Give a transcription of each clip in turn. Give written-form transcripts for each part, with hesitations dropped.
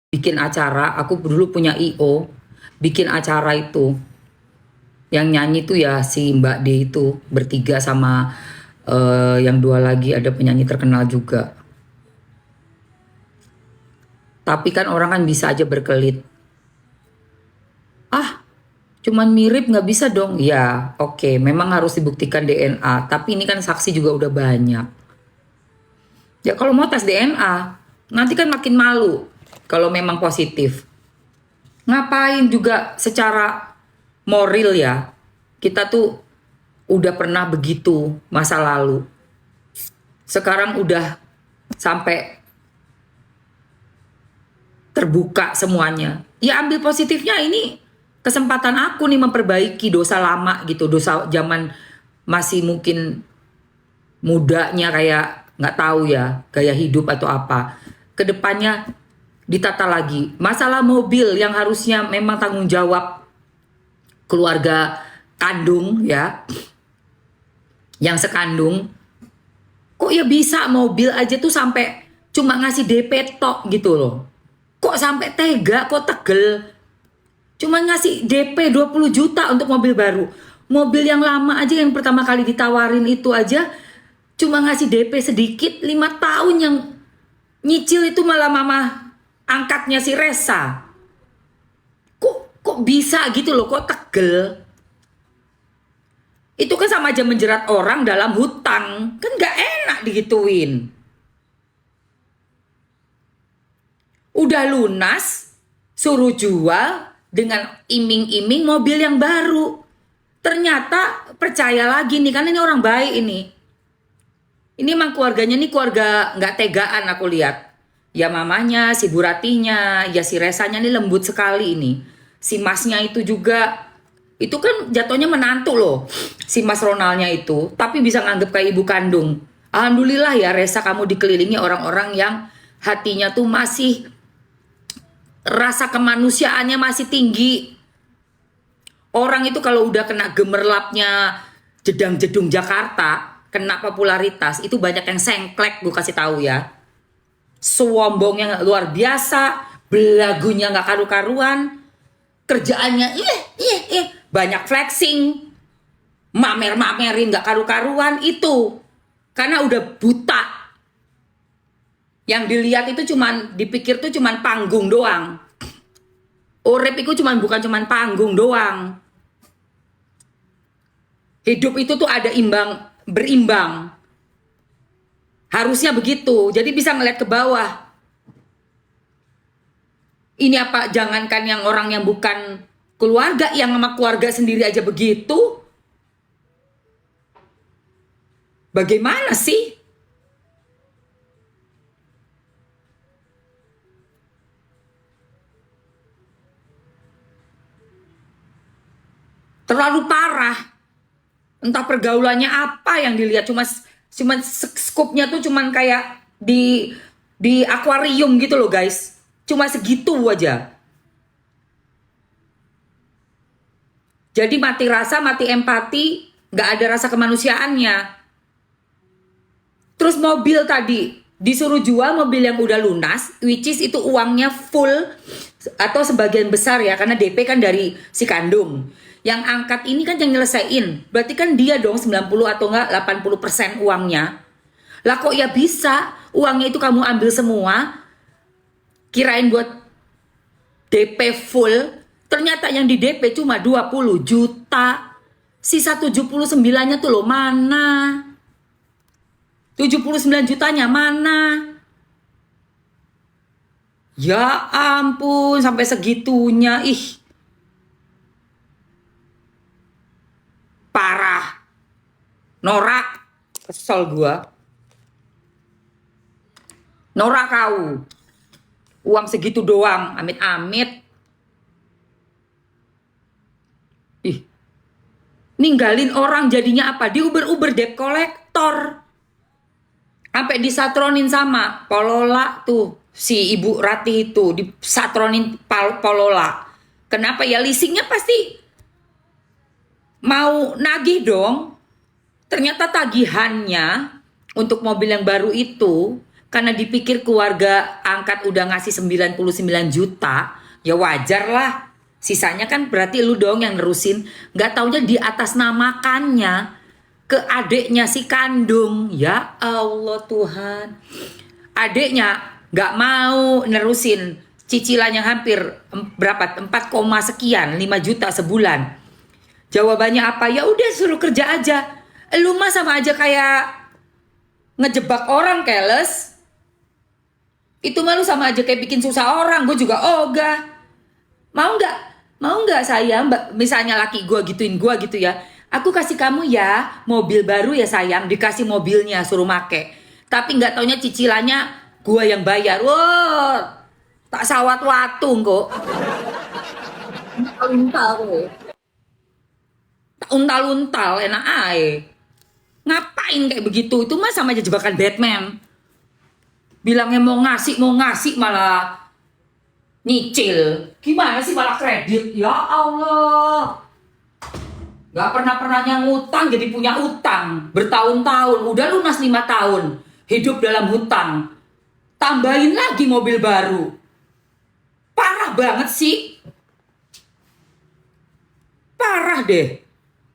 bikin acara. Aku dulu punya IO, bikin acara itu. Yang nyanyi tuh ya si Mbak D itu bertiga sama yang dua lagi ada penyanyi terkenal juga. Tapi kan orang kan bisa aja berkelit. Ah, cuman mirip nggak bisa dong. Ya, oke, memang harus dibuktikan DNA. Tapi ini kan saksi juga udah banyak. Ya kalau mau tes DNA, nanti kan makin malu kalau memang positif. Ngapain juga secara moral ya. Kita tuh udah pernah begitu masa lalu. Sekarang udah sampai terbuka semuanya. Ya ambil positifnya, ini kesempatan aku nih memperbaiki dosa lama gitu, dosa zaman masih mungkin mudanya kayak nggak tahu ya gaya hidup atau apa. Kedepannya ditata lagi. Masalah mobil yang harusnya memang tanggung jawab keluarga kandung ya, yang sekandung, kok ya bisa mobil aja tuh sampai cuma ngasih DP tok gitu loh. Kok sampai tega, kok tegel. Cuma ngasih DP 20 juta untuk mobil baru. Mobil yang lama aja yang pertama kali ditawarin itu aja cuma ngasih DP sedikit, 5 tahun yang nyicil itu malah mama angkatnya si Resa. Kok bisa gitu loh, kok tegel. Itu kan sama aja menjerat orang dalam hutang. Kan gak enak digituin. Udah lunas, suruh jual dengan iming-iming mobil yang baru. Ternyata percaya lagi nih, karena ini orang baik ini. Ini emang keluarganya nih keluarga nggak tegaan aku lihat. Ya mamanya, si Buratinya, ya si Resanya nih lembut sekali ini. Si Masnya itu juga, itu kan jatuhnya menantu loh. Si Mas Ronaldnya itu, tapi bisa nganggep kayak ibu kandung. Alhamdulillah ya Resa, kamu dikelilingi orang-orang yang hatinya tuh masih, rasa kemanusiaannya masih tinggi. Orang itu kalau udah kena gemerlapnya jedang-jedung Jakarta, kena popularitas, itu banyak yang sengklek, gue kasih tahu ya. Sombongnya luar biasa, belagunya nggak karu-karuan, kerjaannya banyak flexing, mamer-mamerin nggak karu-karuan itu, karena udah buta. Yang dilihat itu cuman, dipikir tuh cuman panggung doang. Urip itu bukan cuman panggung doang. Hidup itu tuh ada berimbang. Harusnya begitu. Jadi bisa ngeliat ke bawah. Ini apa, jangankan yang orang yang bukan keluarga, yang sama keluarga sendiri aja begitu. Bagaimana sih? Terlalu parah. Entah pergaulannya apa yang dilihat, cuma skupnya tuh cuman kayak di akuarium gitu loh guys. Cuma segitu aja. Jadi mati rasa, mati empati, nggak ada rasa kemanusiaannya. Terus mobil tadi disuruh jual mobil yang udah lunas, which is itu uangnya full atau sebagian besar ya, karena DP kan dari si kandung. Yang angkat ini kan yang nyelesain, berarti kan dia dong 90 atau enggak 80% uangnya. Lah kok ya bisa uangnya itu kamu ambil semua, kirain buat DP full, ternyata yang di DP cuma 20 juta. Sisa 79-nya tuh loh mana? 79 jutanya mana? Ya ampun, sampai segitunya. Ih, parah. Norak. Kesel gua. Norak kau. Uang segitu doang, amit-amit. Ih, ninggalin orang jadinya apa? Di Uber debt collector. Sampai disatronin sama Polola tuh. Si Ibu Ratih itu disatronin Polola. Kenapa ya? Leasingnya pasti mau nagih dong. Ternyata tagihannya untuk mobil yang baru itu Karena dipikir keluarga angkat udah ngasih 99 juta, ya wajar lah. Sisanya kan berarti lu dong yang nerusin. Nggak taunya di atas namakannya ke adiknya si kandung. Ya Allah Tuhan. Adiknya nggak mau nerusin cicilannya hampir berapa 4, sekian 5 juta sebulan. Jawabannya apa? Ya udah suruh kerja aja. Lu mah sama aja kayak ngejebak orang, keles. Itu mah lu sama aja kayak bikin susah orang. Gue juga ogah. Mau nggak? Mau nggak sayang? Misalnya laki gue gituin gue gitu ya. Aku kasih kamu ya mobil baru ya sayang. Dikasih mobilnya suruh make. Tapi nggak taunya cicilannya gue yang bayar. Wah, tak sawat waktu kok. Tak untal-untal enak aja. Ngapain kayak begitu? Itu mah sama aja jebakan Batman. Bilangnya mau ngasih malah nyicil. Gimana sih malah kredit? Ya Allah. Gak pernah-pernahnya ngutang jadi punya utang. Bertahun-tahun. Udah lunas 5 tahun. Hidup dalam hutang. Tambahin lagi mobil baru. Parah banget sih. Parah deh.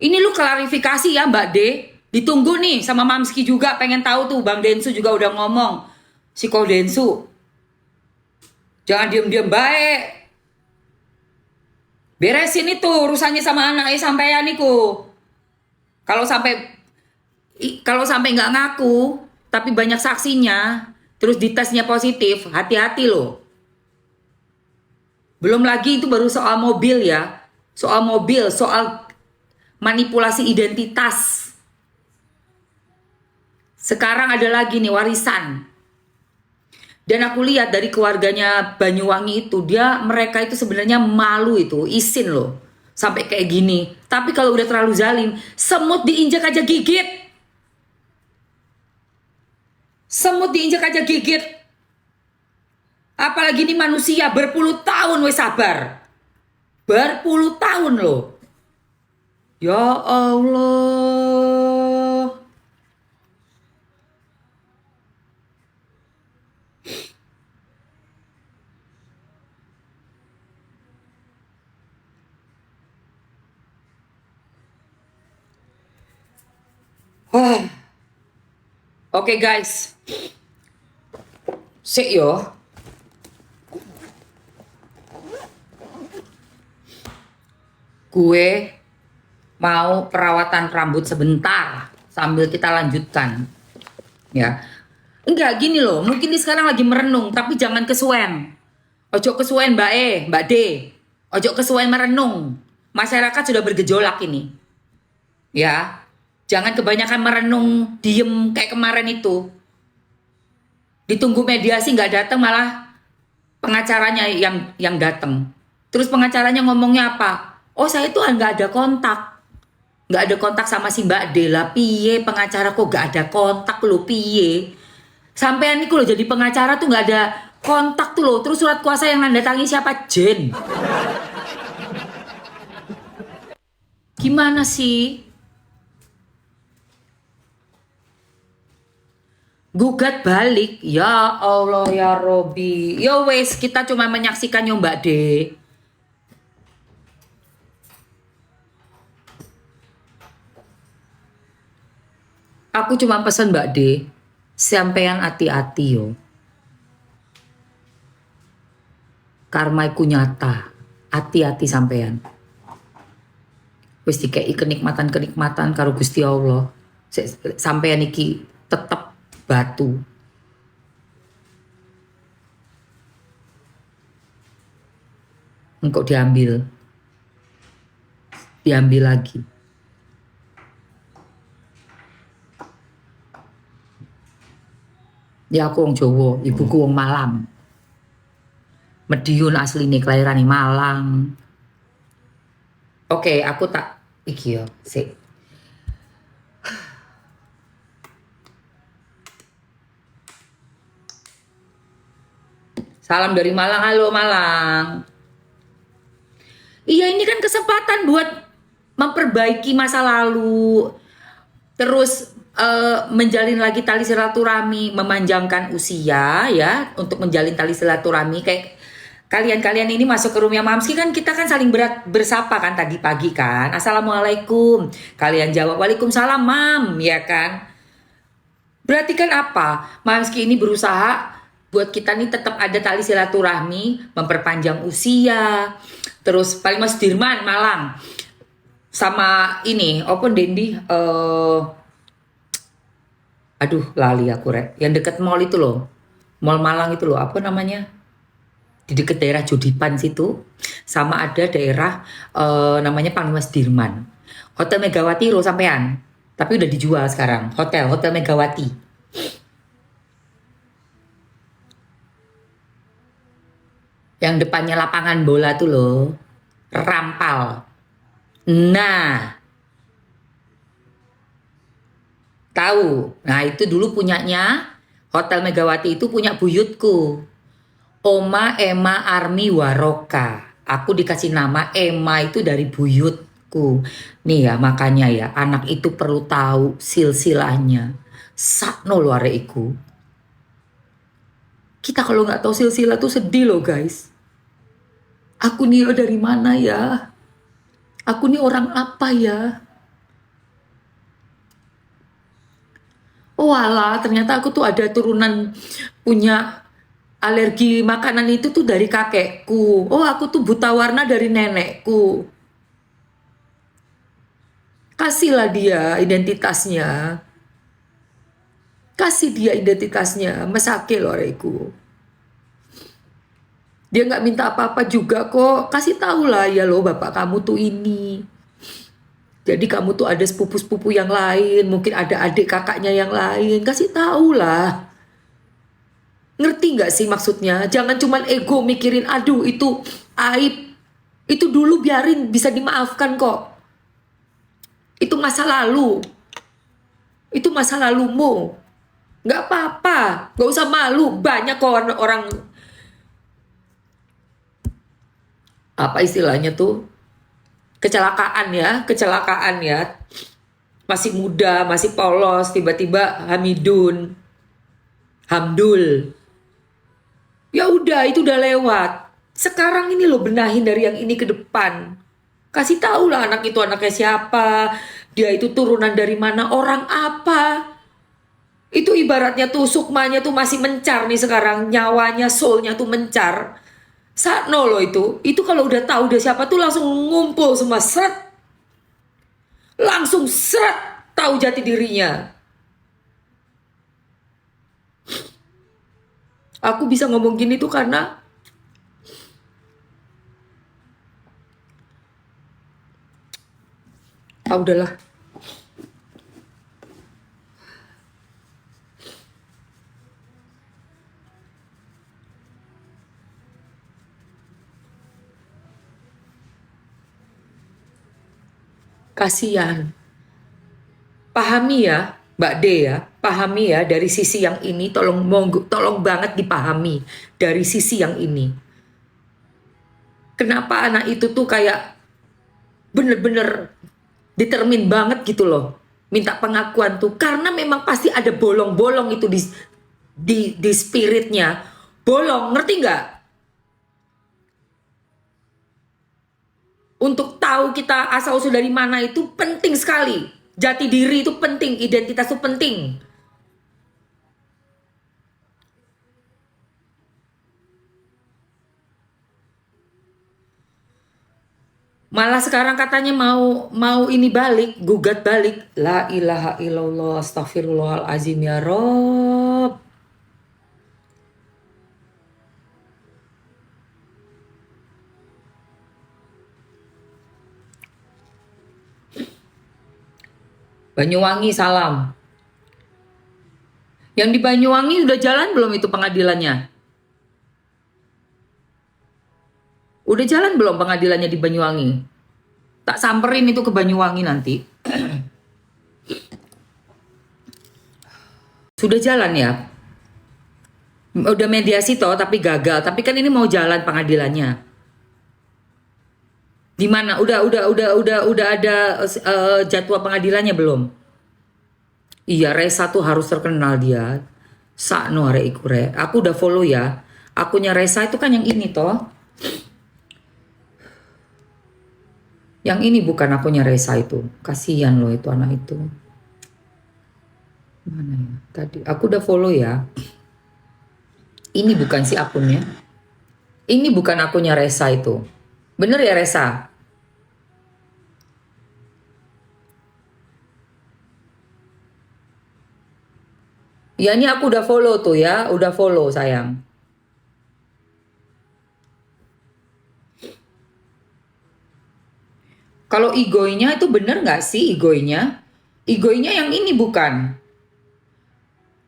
Ini lu klarifikasi ya Mbak D. Ditunggu nih sama Mamski juga. Pengen tahu tuh. Bang Densu juga udah ngomong. Si Ko Densu. Jangan diem-diem baik. Beresin itu urusannya sama anaknya sampean niku. Kalau sampai nggak ngaku, tapi banyak saksinya, terus ditesnya positif, hati-hati loh. Belum lagi itu baru soal mobil ya. Soal mobil, soal manipulasi identitas. Sekarang ada lagi nih warisan. Dan aku lihat dari keluarganya Banyuwangi itu, mereka itu sebenarnya malu itu, isin loh. Sampai kayak gini. Tapi kalau udah terlalu zalim, semut diinjak aja gigit. Semut diinjak aja gigit. Apalagi ini manusia berpuluh tahun wes sabar. Berpuluh tahun loh. Ya Allah. Oke guys. Sik yo. Gue mau perawatan rambut sebentar sambil kita lanjutkan. Ya. Enggak gini loh, mungkin di sekarang lagi merenung tapi jangan kesuwen. Ojo kesuwen Mbak D. Ojo kesuwen merenung. Masyarakat sudah bergejolak ini. Ya. Jangan kebanyakan merenung, diem kayak kemarin itu. Ditunggu mediasi nggak datang malah pengacaranya yang datang. Terus pengacaranya ngomongnya apa? Oh saya itu nggak ada kontak. Nggak ada kontak sama si Mbak Dela. Piye pengacara kok nggak ada kontak lo piye? Sampean niku lo jadi pengacara tuh nggak ada kontak tuh lo. Terus surat kuasa yang nanda tangi siapa? Jen. Gimana sih? Gugat balik, ya Allah ya Robi. Yo wes, kita cuma menyaksikan yo Mbak D. Aku cuma pesan Mbak D, sampean hati-hati yo. Karma iku nyata, hati-hati sampean. Wes dikei kenikmatan karo Gusti Allah. Sampean iki tetep batu. Engkau diambil lagi. Ya aku wong Jawa, ibuku wong Malang. Mediun asline kelahiran di Malang. Oke, aku tak iki yo, sik. Salam dari Malang, halo Malang. Iya ini kan kesempatan buat memperbaiki masa lalu. Terus menjalin lagi tali silaturahmi, memanjangkan usia ya, untuk menjalin tali silaturahmi. Kayak kalian-kalian ini masuk ke rumah Mamski kan, kita kan saling bersapa kan tadi pagi kan. Assalamualaikum. Kalian jawab waalaikumsalam mam, ya kan. Berarti kan apa? Mamski ini berusaha buat kita nih tetap ada tali silaturahmi, memperpanjang usia. Terus paling Mas Dirman Malang sama ini open Dendi aduh lali aku rek, yang deket mall itu loh, mall Malang itu loh, apa namanya, di deket daerah Jodipan situ, sama ada daerah namanya Panglima Sudirman, Hotel Megawati loh sampean, tapi udah dijual sekarang, Hotel Megawati. Yang depannya lapangan bola tuh loh, Rampal. Nah, tahu. Nah, itu dulu punyanya Hotel Megawati, itu punya buyutku. Oma Emma Armi Waroka. Aku dikasih nama Emma itu dari buyutku. Nih ya, makanya ya, anak itu perlu tahu silsilahnya. Sakno luar iku. Kita kalau nggak tahu silsilah tuh sedih loh guys. Aku nih dari mana ya? Aku nih orang apa ya? Oh alah, ternyata aku tuh ada turunan punya alergi makanan itu tuh dari kakekku. Oh, aku tuh buta warna dari nenekku. Kasihlah dia identitasnya. Kasih dia identitasnya. Mesake loh reku. Dia nggak minta apa-apa juga kok. Kasih tahu lah ya loh, bapak kamu tuh ini. Jadi kamu tuh ada sepupu-sepupu yang lain, mungkin ada adik kakaknya yang lain. Kasih tahu lah. Ngerti nggak sih maksudnya? Jangan cuman ego mikirin, aduh itu aib. Itu dulu biarin, bisa dimaafkan kok. Itu masa lalu. Itu masa lalumu. Nggak apa-apa, nggak usah malu. Banyak kok orang apa istilahnya tuh, kecelakaan ya, masih muda, masih polos, tiba-tiba Hamdul, ya udah itu udah lewat. Sekarang ini loh, benahin dari yang ini ke depan, kasih tahu lah anak itu anaknya siapa, dia itu turunan dari mana, orang apa. Itu ibaratnya tuh sukmanya tuh masih mencar nih sekarang, nyawanya, soulnya tuh mencar. Sakno loh itu kalau udah tahu udah siapa tuh langsung ngumpul semua, seret, langsung seret, tahu jati dirinya. Aku bisa ngomong gini tuh karena udahlah. Kasihan. Pahami ya, Mbak D ya, pahami ya dari sisi yang ini, tolong banget dipahami dari sisi yang ini. Kenapa anak itu tuh kayak bener-bener determin banget gitu loh, minta pengakuan tuh, karena memang pasti ada bolong-bolong itu di spiritnya, bolong, ngerti nggak? Untuk tahu kita asal usul dari mana itu penting sekali. Jati diri itu penting, identitas itu penting. Malah sekarang katanya mau ini balik, gugat balik. La ilaha illallah, astagfirullahalazim ya Rob. Banyuwangi salam. Yang di Banyuwangi udah jalan belum itu pengadilannya? Udah jalan belum pengadilannya di Banyuwangi? Tak samperin itu ke Banyuwangi nanti. Sudah jalan ya? Udah mediasi toh tapi gagal. Tapi kan ini mau jalan pengadilannya. Di mana? Udah ada jadwal pengadilannya belum? Iya, Resa tuh harus terkenal dia. Sakno arek iku rek. Aku udah follow ya. Akunnya Resa itu kan yang ini toh. Yang ini bukan akunnya Resa itu. Kasihan loh itu anak itu. Mana ya? Tadi aku udah follow ya. Ini bukan si akunnya. Ini bukan akunnya Resa itu. Bener ya Resa? Ya ini aku udah follow tuh ya. Udah follow sayang. Kalau igoinya itu bener nggak sih igoinya? Igoinya yang ini bukan.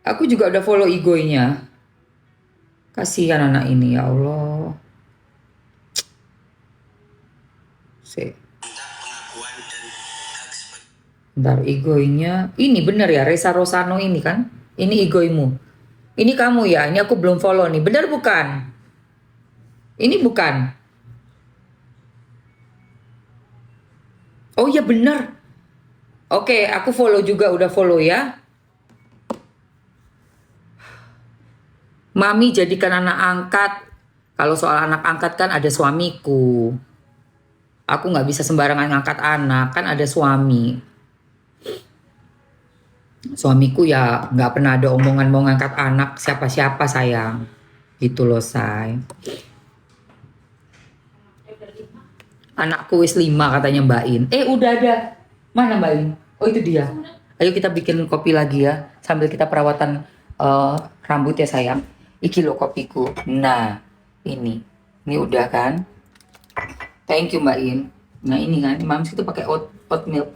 Aku juga udah follow igoinya. Kasihan anak ini ya Allah. Sih. Bentar, igoinya. Ini bener ya, Resa Rosano ini kan? Ini igoimu. Ini kamu ya, ini aku belum follow nih. Bener bukan? Ini bukan. Oh iya bener. Oke, aku follow juga, udah follow ya. Mami jadikan anak angkat. Kalau soal anak angkat kan ada suamiku. Aku nggak bisa sembarangan ngangkat anak, kan ada suami. Suamiku ya nggak pernah ada omongan mau ngangkat anak siapa-siapa sayang. Gitu loh say. Anakku wis 5 katanya Mbak In. Udah ada. Mana Mbak In? Oh itu dia. Ayo kita bikin kopi lagi ya. Sambil kita perawatan rambut ya sayang. Iki loh kopiku. Nah ini. Ini udah kan. Thank you Mbak In. Nah ini kan. Mams itu pakai oat milk.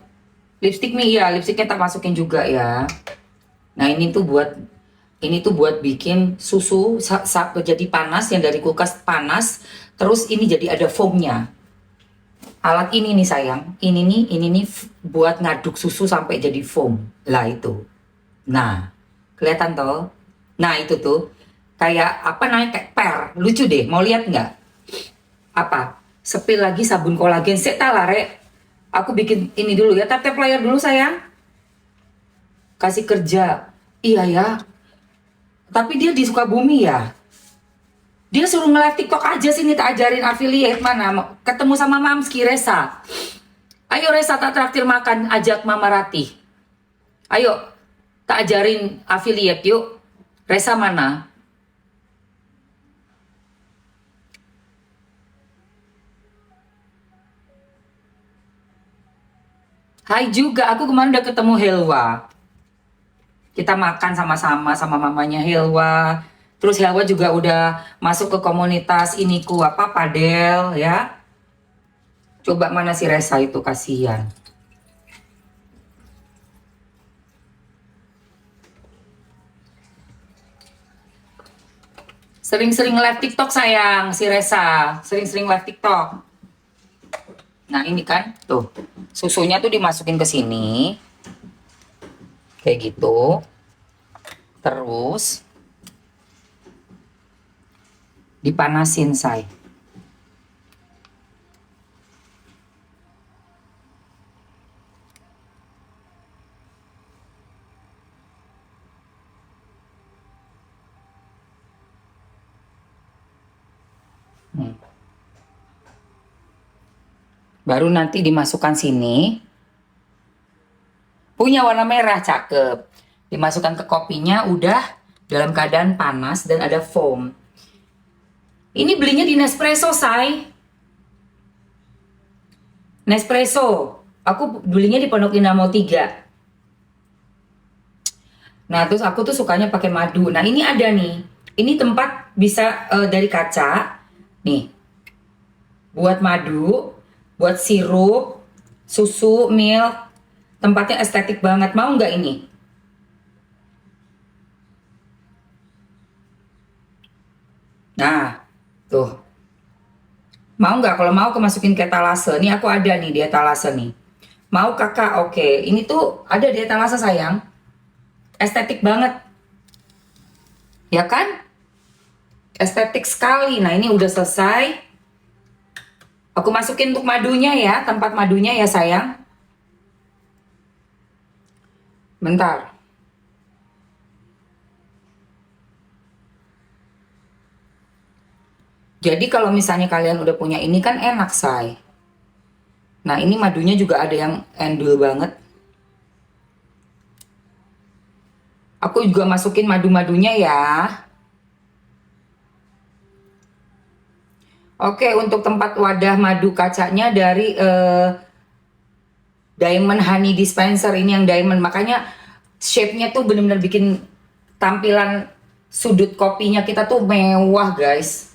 Lipstick nih ya. Lipsticknya tak masukin juga ya. Nah ini tuh buat bikin susu jadi panas yang dari kulkas panas. Terus ini jadi ada foamnya. Alat ini nih sayang, ini nih buat ngaduk susu sampai jadi foam lah itu. Nah, kelihatan toh? Nah itu tuh kayak apa namanya kayak per, lucu deh. Mau lihat nggak? Apa? Sepil lagi sabun kolagen. Seta lah rek. Aku bikin ini dulu ya. Tap layar dulu sayang. Kasih kerja. Iya ya. Tapi dia di Sukabumi ya. Dia suruh nge-live TikTok aja sini, tak ajarin affiliate mana. Ketemu sama Mamski Resa. Ayo Resa tak traktir makan, ajak Mama Ratih. Ayo, tak ajarin affiliate yuk. Resa mana? Hai juga, aku kemarin udah ketemu Helwa. Kita makan sama-sama sama mamanya Helwa. Terus Helwa juga udah masuk ke komunitas iniku apa padel ya. Coba mana si Resa itu kasihan. Sering-sering live TikTok sayang si Resa. Sering-sering live TikTok. Nah ini kan tuh susunya tuh dimasukin ke sini. Kayak gitu. Terus dipanasin say. Baru nanti dimasukkan sini. Punya warna merah cakep. Dimasukkan ke kopinya udah dalam keadaan panas dan ada foam. Ini belinya di Nespresso, say. Nespresso. Aku belinya di Pondok Indah Mall 3. Nah, terus aku tuh sukanya pakai madu. Nah, ini ada nih. Ini tempat bisa dari kaca. Nih. Buat madu, buat sirup, susu, milk. Tempatnya estetik banget. Mau nggak ini? Nah, tuh. Mau nggak? Kalau mau aku masukin ke etalase. Ini aku ada nih di etalase nih. Mau kakak? Oke. Ini tuh ada di etalase sayang. Estetik banget. Ya kan? Estetik sekali. Nah ini udah selesai. Aku masukin untuk madunya ya. Tempat madunya ya sayang. Bentar. Jadi kalau misalnya kalian udah punya ini kan enak, say. Nah, ini madunya juga ada yang endul banget. Aku juga masukin madu-madunya ya. Oke, untuk tempat wadah madu kacanya dari Diamond Honey Dispenser, ini yang diamond. Makanya shape-nya tuh bener-bener bikin tampilan sudut kopinya kita tuh mewah, guys.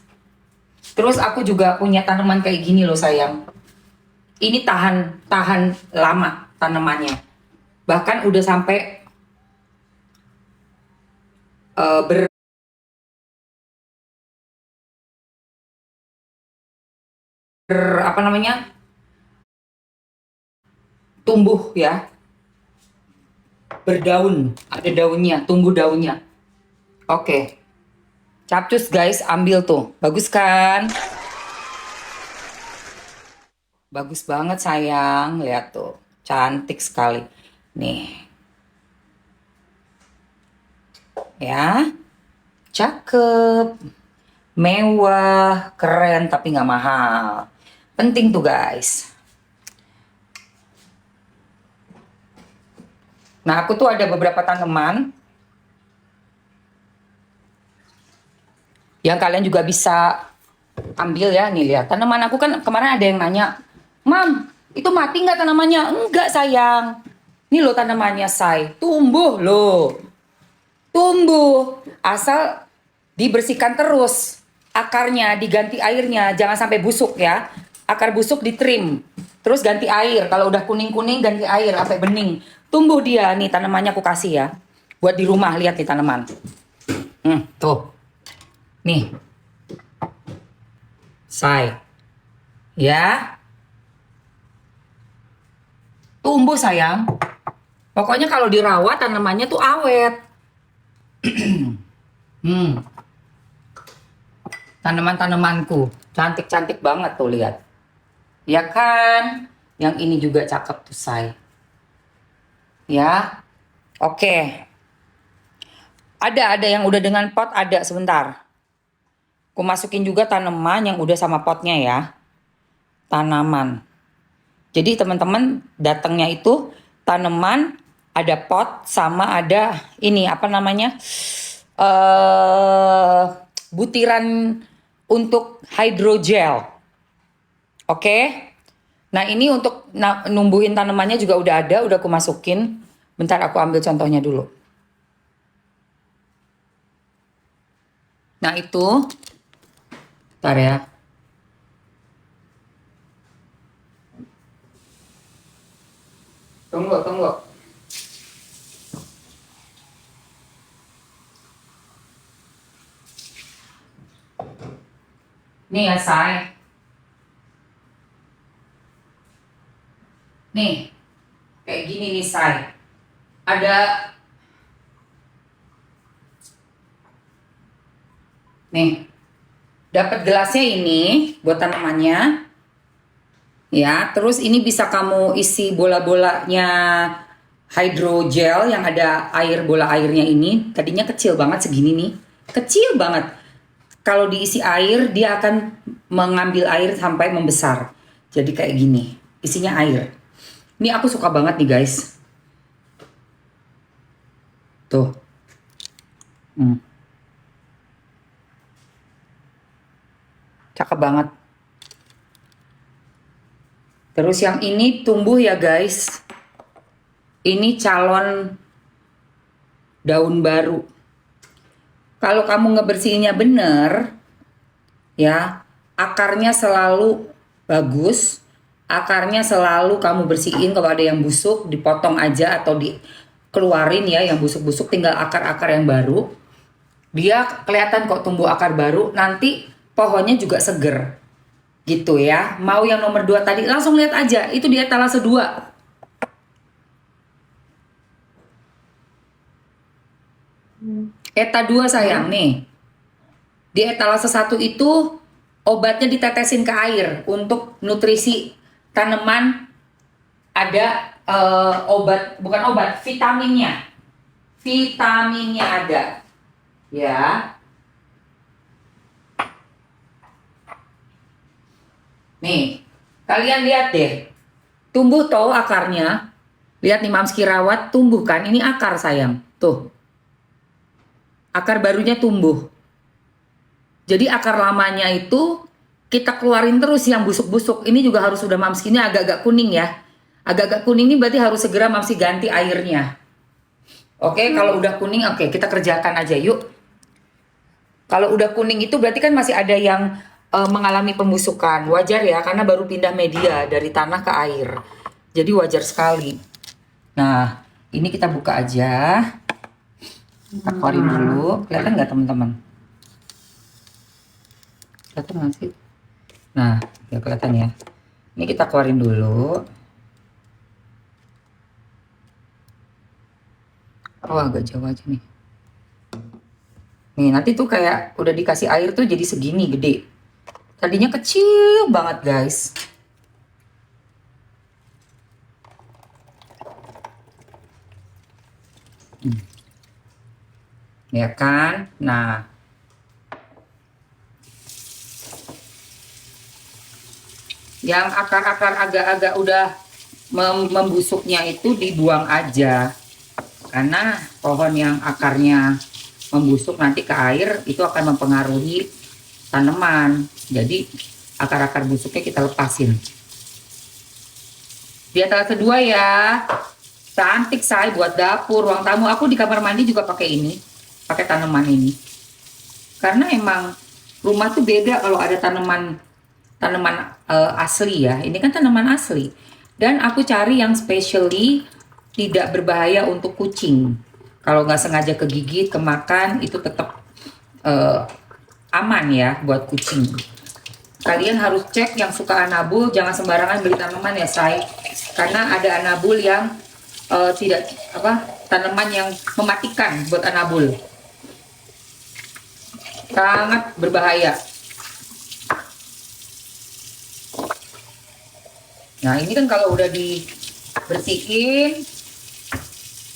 Terus aku juga punya tanaman kayak gini loh, sayang. Ini tahan lama tanamannya. Bahkan udah sampai ber apa namanya? Tumbuh ya. Berdaun, ada daunnya, tumbuh daunnya. Oke. Capcus, guys, ambil tuh. Bagus kan? Bagus banget, sayang. Lihat tuh. Cantik sekali. Nih. Ya. Cakep. Mewah, keren, tapi nggak mahal. Penting tuh, guys. Nah, aku tuh ada beberapa tanaman yang kalian juga bisa ambil ya. Nih, lihat. Tanaman aku kan kemarin ada yang nanya, "Mam, itu mati nggak tanamannya?" Enggak, sayang. Ini loh tanamannya, say. Tumbuh loh. Tumbuh. Asal dibersihkan terus. Akarnya diganti airnya. Jangan sampai busuk ya. Akar busuk ditrim. Terus ganti air. Kalau udah kuning-kuning ganti air sampai bening. Tumbuh dia. Nih tanamannya aku kasih ya. Buat di rumah, lihat nih tanaman. Tuh. Nih. Say. Ya. Tumbuh, sayang. Pokoknya kalau dirawat tanamannya tuh awet. Tanaman-tanamanku cantik-cantik banget tuh, lihat. Ya kan? Yang ini juga cakep tuh, say. Ya. Oke. Ada yang udah dengan pot, ada, sebentar. Aku masukin juga tanaman yang udah sama potnya ya. Tanaman. Jadi teman-teman datangnya itu tanaman, ada pot, sama ada ini apa namanya? Butiran untuk hydrogel. Oke. Nah, ini untuk numbuhin tanamannya juga udah ada, udah aku masukin. Bentar aku ambil contohnya dulu. Nah, itu. Bentar ya. Tunggu. Nih ya, say. Nih. Kayak gini nih, say. Ada. Nih. Dapat gelasnya ini buat tanamannya. Ya, terus ini bisa kamu isi bola-bolanya hydrogel yang ada air, bola airnya ini. Tadinya kecil banget segini nih. Kecil banget. Kalau diisi air, dia akan mengambil air sampai membesar. Jadi kayak gini. Isinya air. Ini aku suka banget nih, guys. Tuh. Cakep banget. Terus yang ini tumbuh ya, guys. Ini calon daun baru. Kalau kamu ngebersihinnya bener, ya, akarnya selalu bagus. Akarnya selalu kamu bersihin. Kalau ada yang busuk, dipotong aja atau dikeluarin ya, yang busuk-busuk, tinggal akar-akar yang baru. Dia kelihatan kok tumbuh akar baru. Nanti pohonnya juga seger. Gitu ya. Mau yang nomor 2 tadi, langsung lihat aja. Itu di etalase 2. Eta 2, sayang, nih. Di etalase 1 itu obatnya ditetesin ke air untuk nutrisi tanaman. Ada bukan obat, vitaminnya. Vitaminnya ada. Ya. Nih, kalian lihat deh. Tumbuh toh akarnya. Lihat nih Mamski rawat, tumbuh kan? Ini akar sayang. Tuh. Akar barunya tumbuh. Jadi akar lamanya itu kita keluarin terus yang busuk-busuk. Ini juga harus sudah Mamski, ini agak-agak kuning ya. Agak-agak kuning ini berarti harus segera Mamski ganti airnya. Oke, kalau udah kuning, oke, kita kerjakan aja yuk. Kalau udah kuning itu berarti kan masih ada yang mengalami pembusukan. Wajar ya, karena baru pindah media dari tanah ke air. Jadi wajar sekali. Nah, ini kita buka aja. Kita keluarin dulu. Kelihatan nggak teman-teman? Kelihatan nggak sih? Nah, ya kelihatan ya. Ini kita keluarin dulu. Oh, agak jauh aja nih. Nih, nanti tuh kayak udah dikasih air tuh jadi segini gede. Tadinya kecil banget, guys. Ya kan? Nah. Yang akar-akar agak-agak udah membusuknya itu dibuang aja. Karena pohon yang akarnya membusuk nanti ke air itu akan mempengaruhi tanaman. Jadi akar-akar busuknya kita lepasin. Di atas kedua ya. Cantik say buat dapur, ruang tamu. Aku di kamar mandi juga pakai ini. Pakai tanaman ini. Karena emang rumah tuh beda kalau ada tanaman asli ya. Ini kan tanaman asli. Dan aku cari yang specially tidak berbahaya untuk kucing. Kalau nggak sengaja kegigit, kemakan, itu tetap aman ya buat kucing. Kalian harus cek yang suka anabul, jangan sembarangan beli tanaman ya say. Karena ada anabul yang tidak tanaman yang mematikan buat anabul. Sangat berbahaya. Nah ini kan kalau udah dibersihin,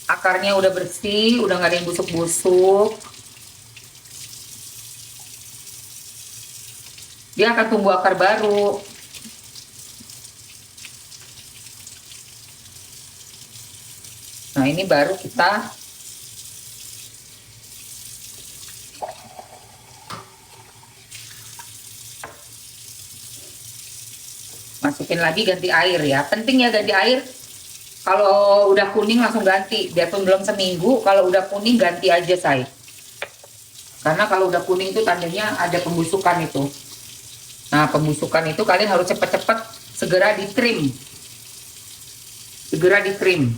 akarnya udah bersih, udah nggak ada yang busuk-busuk, dia akan tumbuh akar baru. Nah ini baru kita masukin lagi, ganti air ya. Penting ya ganti air. Kalau udah kuning langsung ganti. Biarpun belum seminggu, kalau udah kuning ganti aja say. Karena kalau udah kuning itu tandanya ada pembusukan itu. Nah pembusukan itu kalian harus cepat-cepat segera ditrim. Segera ditrim.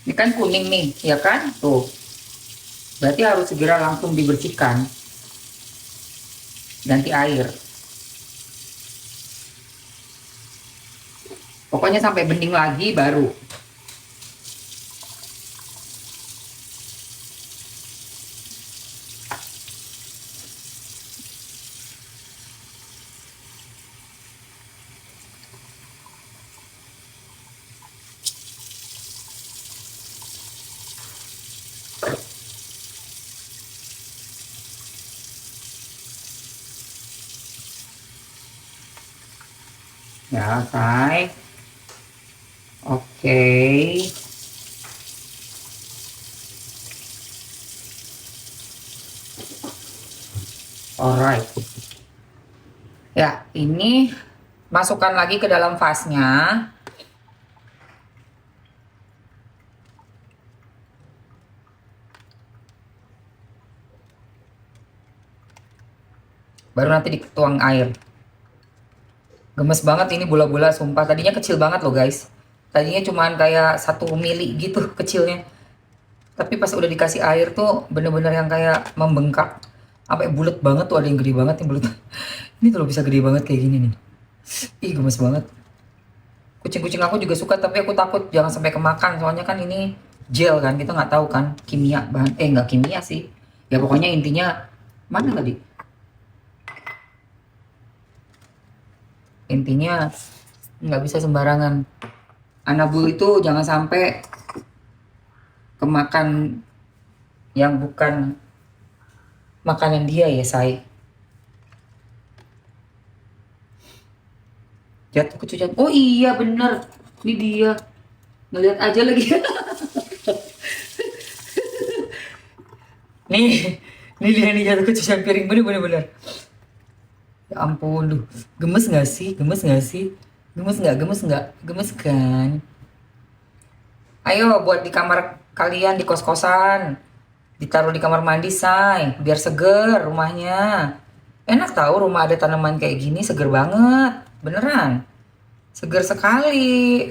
Ini kan kuning nih, ya kan? Tuh. Berarti harus segera langsung dibersihkan. Ganti air. Pokoknya sampai bening lagi baru. Ya, say. Oke. Alright. Ya, ini masukkan lagi ke dalam vasnya. Baru nanti dituang air. Gemes banget ini bola-bola, sumpah. Tadinya kecil banget loh guys. Tadinya cuman kayak 1 mili gitu kecilnya. Tapi pas udah dikasih air tuh bener-bener yang kayak membengkak. Sampai bulat banget tuh, ada yang gede banget yang bulat. Ini tuh bisa gede banget kayak gini nih. Ih gemes banget. Kucing-kucing aku juga suka, tapi aku takut jangan sampai kemakan. Soalnya kan ini gel kan, kita nggak tahu kan kimia bahan. Nggak kimia sih. Ya pokoknya intinya, mana tadi? Intinya nggak bisa sembarangan. Anabul itu jangan sampai kemakan yang bukan makanan dia ya say. Jatuh kecucian. Oh iya bener. Ini dia. Ngeliat aja lagi. nih, ini dia nih jatuh kecucian piring. Bener. Ya ampun, duh. Gemes gak sih? Gemes gak sih? Gemes gak? Gemes gak? Gemes kan? Ayo buat di kamar kalian, di kos-kosan. Ditaruh di kamar mandi, say. Biar seger rumahnya. Enak tahu rumah ada tanaman kayak gini, seger banget. Beneran. Seger sekali.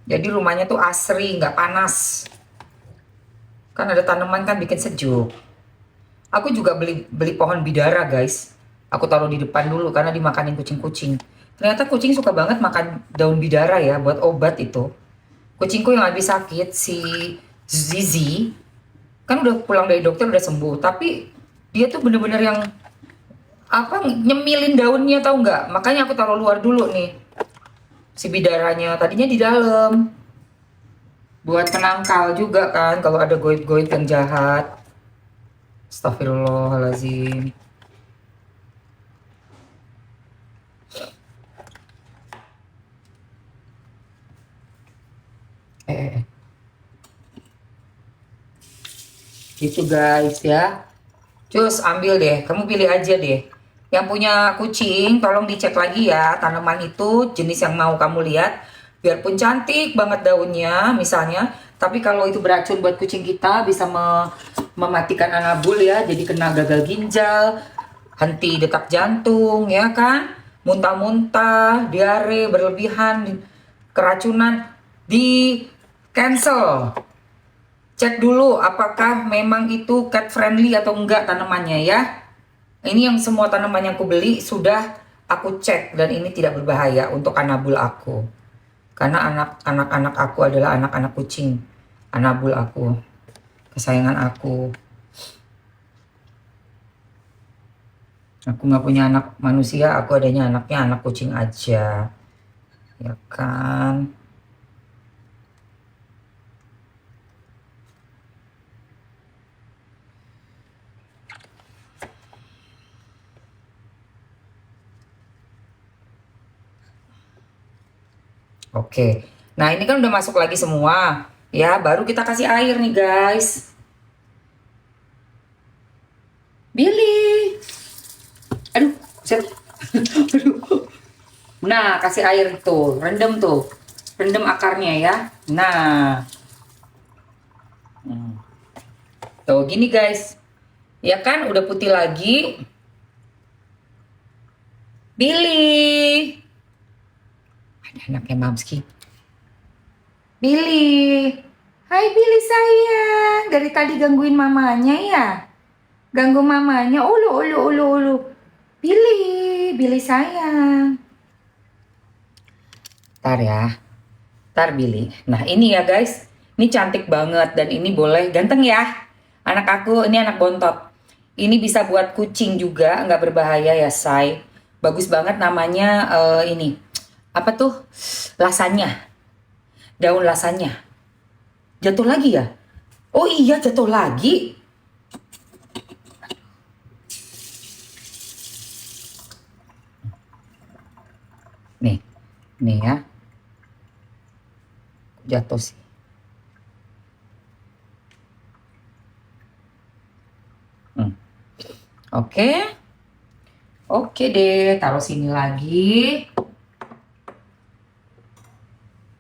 Jadi rumahnya tuh asri, nggak panas. Kan ada tanaman kan bikin sejuk. Aku juga beli pohon bidara, guys. Aku taruh di depan dulu karena dimakanin kucing-kucing. Ternyata kucing suka banget makan daun bidara ya buat obat itu. Kucingku yang habis sakit si Zizi kan udah pulang dari dokter udah sembuh, tapi dia tuh bener-bener yang apa nyemilin daunnya tahu nggak? Makanya aku taruh luar dulu nih si bidaranya. Tadinya di dalam buat penangkal juga kan kalau ada goib-goib yang jahat. Astagfirullahaladzim. Gitu guys ya. Cus ambil deh, kamu pilih aja deh. Yang punya kucing tolong dicek lagi ya tanaman itu jenis yang mau kamu lihat. Biarpun cantik banget daunnya misalnya, tapi kalau itu beracun buat kucing kita bisa mematikan anabul ya. Jadi kena gagal ginjal, henti detak jantung ya kan, muntah-muntah, diare berlebihan, keracunan, di cancel. Cek dulu apakah memang itu cat friendly atau enggak tanamannya ya. Ini yang semua tanaman yang aku beli sudah aku cek dan ini tidak berbahaya untuk anabul aku. Karena anak-anak aku adalah anak-anak kucing. Anabul aku, kesayangan aku. Aku nggak punya anak manusia, aku adanya anaknya anak kucing aja. Ya kan? Oke, nah ini kan udah masuk lagi semua, ya. Baru kita kasih air nih guys. Billy, aduh, set. Aduh. Nah, kasih air tuh, rendam akarnya ya. Nah, tuh gini guys, ya kan udah putih lagi. Billy. Ada anaknya Mamski. Billy. Hai Billy sayang. Dari tadi gangguin mamanya ya? Ganggu mamanya. Ulu. Billy sayang. Ntar ya. Ntar Billy. Nah ini ya guys. Ini cantik banget. Dan ini boleh ganteng ya. Anak aku ini anak bontot. Ini bisa buat kucing juga. Nggak berbahaya ya say. Bagus banget namanya ini. Apa tuh? Lasanya. Daun lasanya. Jatuh lagi ya? Oh iya jatuh lagi. Nih ya. Jatuh sih. Oke deh, taruh sini lagi.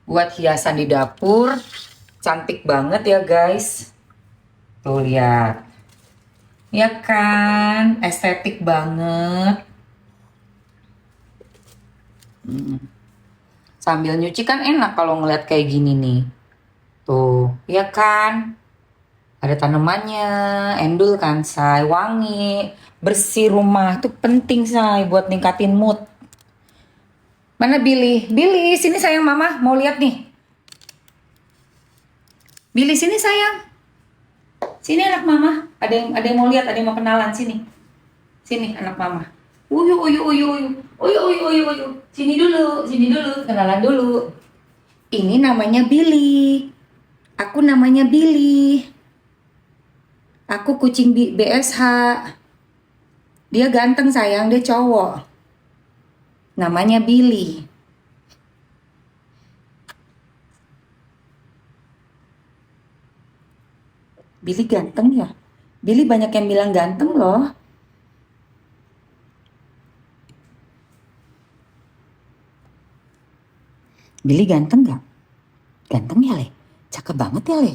Buat hiasan di dapur. Cantik banget ya guys. Tuh lihat. Ya kan, estetik banget. Sambil nyuci kan enak kalau ngeliat kayak gini nih. Tuh, ya kan. Ada tanamannya, endul kan say, wangi, bersih rumah tuh penting say buat ningkatin mood. Mana Billy? Billy, sini sayang mama, mau lihat nih. Billy sini sayang. Sini anak mama, ada yang mau lihat, ada yang mau kenalan sini. Sini anak mama. Uyu. Sini dulu, kenalan dulu. Ini namanya Billy. Aku namanya Billy. Aku kucing BSH. Dia ganteng sayang, dia cowok. Namanya Billy. Billy ganteng ya? Billy banyak yang bilang ganteng loh. Billy ganteng gak? Ganteng ya, Le? Cakep banget ya, Le?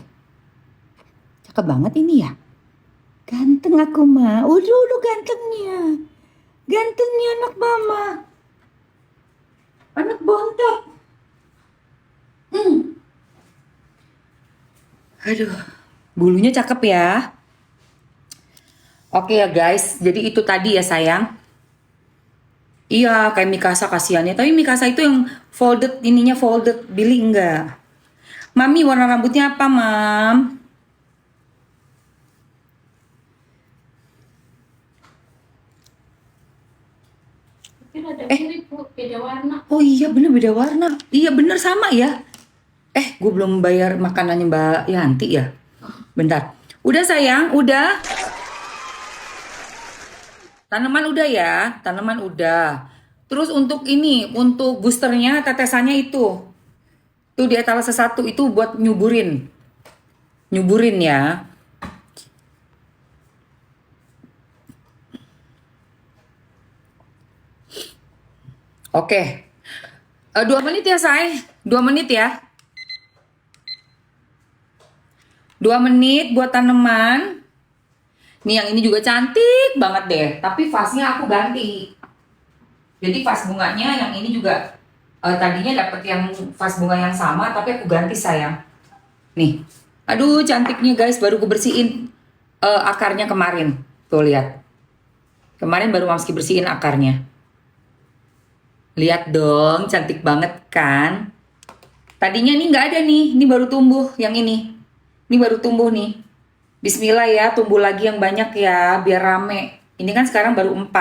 Cakep banget ini ya? Ganteng aku mah. Udah gantengnya. Gantengnya anak mama. Anak bontot. Aduh, bulunya cakep ya. Oke ya guys, jadi itu tadi ya sayang. Iya, kayak Mikasa kasihannya. Tapi Mikasa itu yang folded, ininya folded. Billy enggak. Mami warna rambutnya apa, Mam? Beda warna. Oh iya bener beda warna. Iya bener sama ya. Gue belum bayar makanannya Mbak Yanti ya. Bentar. Udah sayang, udah. Tanaman udah ya, tanaman udah. Terus untuk ini, untuk boosternya, tetesannya itu. Tuh di etalase 1 itu buat nyuburin. Nyuburin ya. Oke. 2 menit ya, say. 2 menit ya. 2 menit buat tanaman. Nih yang ini juga cantik banget deh. Tapi vasnya aku ganti. Jadi vas bunganya yang ini juga tadinya dapet yang vas bunga yang sama, tapi aku ganti sayang. Nih. Aduh cantiknya guys, baru aku bersihin akarnya kemarin. Tuh lihat. Kemarin baru Mamski bersihin akarnya. Lihat dong, cantik banget kan? Tadinya nih nggak ada nih, ini baru tumbuh yang ini. Ini baru tumbuh nih. Bismillah ya, tumbuh lagi yang banyak ya, biar rame. Ini kan sekarang baru 4.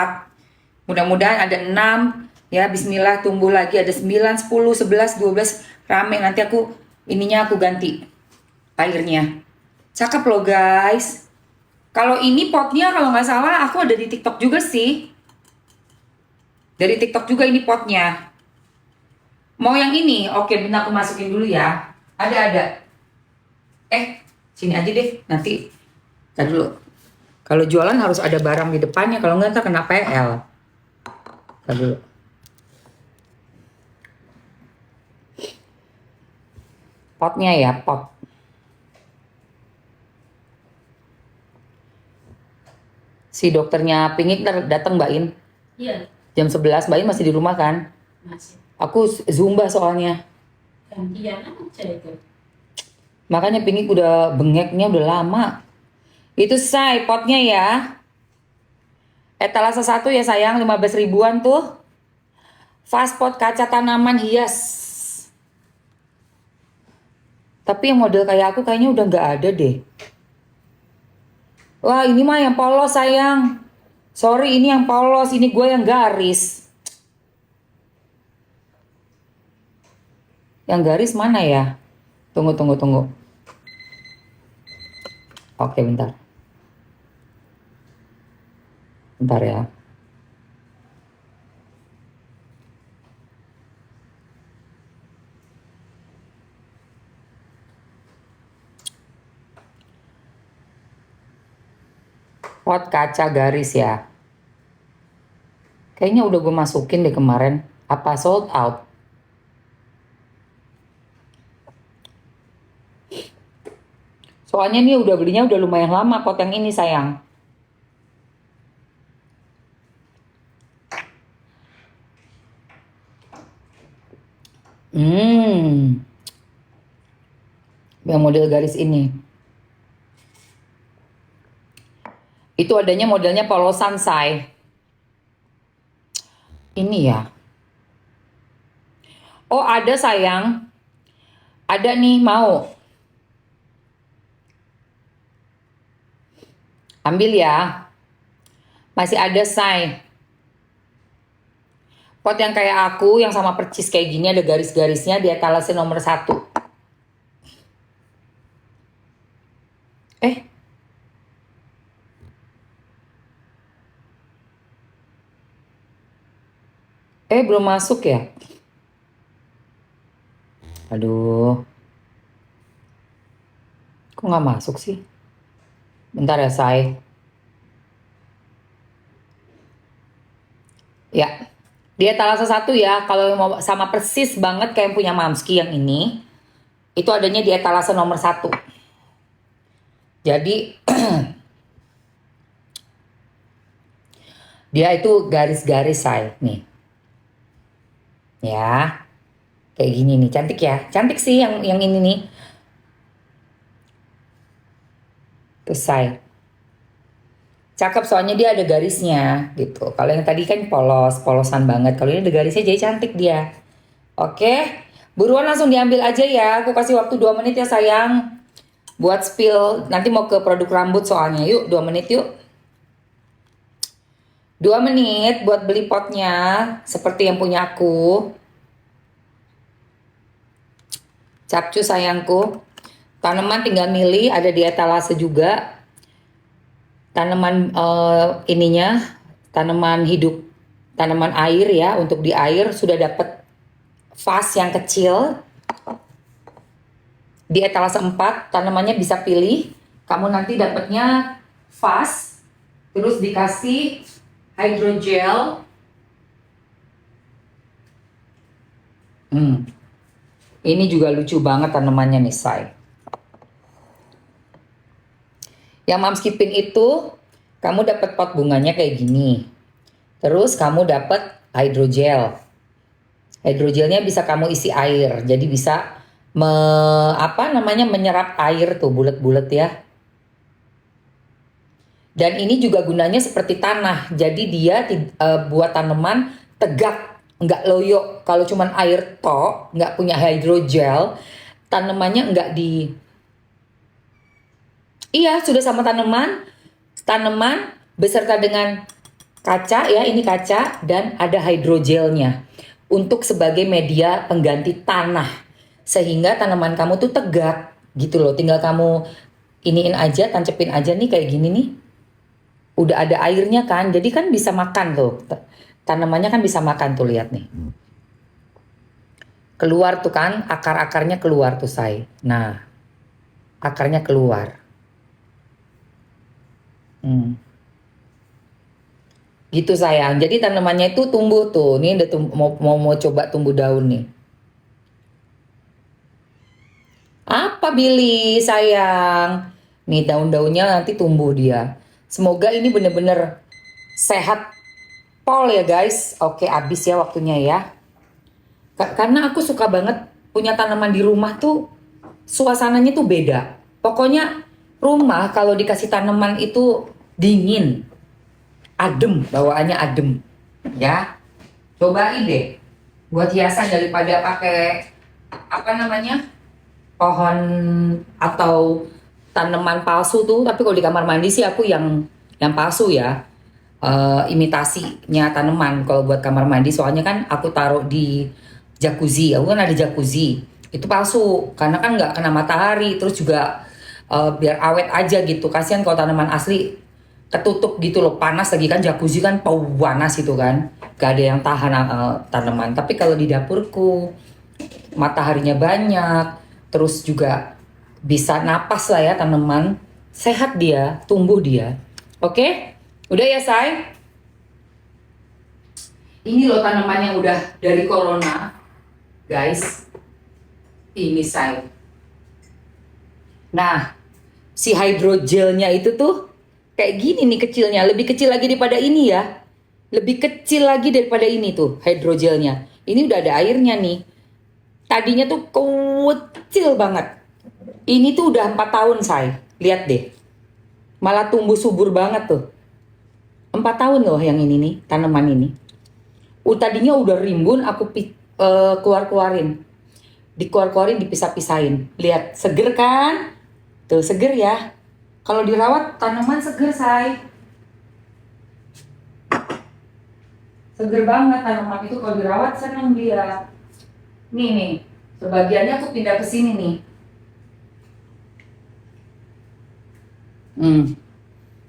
Mudah-mudahan ada 6. Ya, bismillah tumbuh lagi ada 9, 10, 11, 12. Rame, nanti aku ganti airnya. Cakep loh guys. Kalau ini potnya kalau nggak salah aku ada di TikTok juga sih. Dari TikTok juga ini potnya. Mau yang ini? Oke, bentar aku masukin dulu ya. Ada. Sini aja deh. Nanti. Ntar dulu. Kalau jualan harus ada barang di depannya. Kalau nggak ntar kena PL. Ntar dulu. Potnya ya, pot. Si dokternya pingin datang Mbak In. Iya. Jam 11, Mbak In masih di rumah kan? Masih. Aku Zumba soalnya. Gantian aja itu. Makanya pingin udah bengeknya udah lama. Itu say potnya ya. Etalase 1 ya sayang, 15 ribuan tuh. Fast pot kaca tanaman hias. Tapi yang model kayak aku kayaknya udah nggak ada deh. Wah ini mah yang polos sayang. Sorry ini yang polos, ini gue yang garis. Yang garis mana ya? Tunggu. Oke bentar. Bentar ya. Pot kaca garis ya. Kayaknya udah gue masukin deh kemarin. Apa sold out? Soalnya nih udah belinya udah lumayan lama pot yang ini sayang. Yang model garis ini. Itu adanya modelnya polosan say. Ini ya. Oh ada sayang. Ada nih mau. Ambil ya. Masih ada say. Pot yang kayak aku yang sama percis kayak gini ada garis-garisnya di etalase nomor 1. Belum masuk ya? Aduh. Kok nggak masuk sih? Bentar ya, Say. Ya. Dia etalase 1 ya. Kalau yang mau sama persis banget kayak yang punya Mamski yang ini, itu adanya di etalase nomor 1. Jadi dia itu garis-garis, Say. Nih. Ya. Kayak gini nih, cantik ya. Cantik sih yang ini nih. Tuh, Say. Cakep soalnya dia ada garisnya gitu. Kalau yang tadi kan polosan banget. Kalau ini ada garisnya jadi cantik dia. Oke, buruan langsung diambil aja ya. Aku kasih waktu 2 menit ya sayang. Buat spill, nanti mau ke produk rambut soalnya. Yuk 2 menit yuk. 2 menit buat beli potnya. Seperti yang punya aku. Capcu sayangku. Tanaman tinggal milih, ada di etalase juga. Tanaman ininya, tanaman hidup, tanaman air ya. Untuk di air sudah dapat vas yang kecil. Di etalase 4 tanamannya bisa pilih. Kamu nanti dapatnya vas, terus dikasih hydrogel. Ini juga lucu banget tanamannya nih, Say. Yang Mamski Pink itu kamu dapat pot bunganya kayak gini. Terus kamu dapat hydrogel. Hydrogelnya bisa kamu isi air. Jadi bisa menyerap air tuh bulat-bulat ya. Dan ini juga gunanya seperti tanah. Jadi dia buat tanaman tegak, nggak loyo. Kalau cuman air tok, nggak punya hydrogel, tanamannya nggak di. Iya, sudah sama tanaman beserta dengan kaca ya, ini kaca dan ada hidrogelnya untuk sebagai media pengganti tanah. Sehingga tanaman kamu tuh tegak gitu loh. Tinggal kamu iniin aja, tancepin aja nih kayak gini nih. Udah ada airnya kan, jadi kan bisa makan tuh. Tanamannya kan bisa makan tuh, lihat nih. Keluar tuh kan, akar-akarnya keluar tuh, Say. Nah, akarnya keluar. Gitu sayang. Jadi tanamannya itu tumbuh tuh. Nih udah mau coba tumbuh daun nih. Apa Billy sayang? Nih daun-daunnya nanti tumbuh dia. Semoga ini bener-bener sehat pol ya guys. Oke, habis ya waktunya ya. Karena aku suka banget punya tanaman di rumah tuh suasananya tuh beda. Pokoknya rumah kalau dikasih tanaman itu dingin, adem, bawaannya adem, ya. Cobain deh, buat hiasan daripada pakai pohon atau tanaman palsu tuh. Tapi kalau di kamar mandi sih aku yang palsu ya, imitasinya tanaman. Kalau buat kamar mandi soalnya kan aku taruh di jacuzzi, aku kan ada jacuzzi, itu palsu karena kan nggak kena matahari, terus juga biar awet aja gitu. Kasihan kalau tanaman asli ketutup gitu loh, panas lagi kan, jacuzzi kan panas itu kan, gak ada yang tahan tanaman. Tapi kalau di dapurku mataharinya banyak, terus juga bisa napas lah ya tanaman, sehat dia, tumbuh dia. Oke, udah ya Say. Ini loh tanaman yang udah dari corona, guys. Ini Say. Nah, si hidrogelnya itu tuh kayak gini nih kecilnya, lebih kecil lagi daripada ini ya. Lebih kecil lagi daripada ini tuh hidrogelnya. Ini udah ada airnya nih. Tadinya tuh kecil banget. Ini tuh udah 4 tahun Say. Lihat deh. Malah tumbuh subur banget tuh. 4 tahun loh yang ini nih, tanaman ini. Tadinya udah rimbun, aku keluar-keluarin. Dikeluar-keluarin, dipisah-pisahin. Lihat, seger kan? Tuh, seger ya. Kalau dirawat tanaman seger Say. Seger banget tanaman itu kalau dirawat, seneng dia. Nih, sebagiannya aku pindah ke sini nih.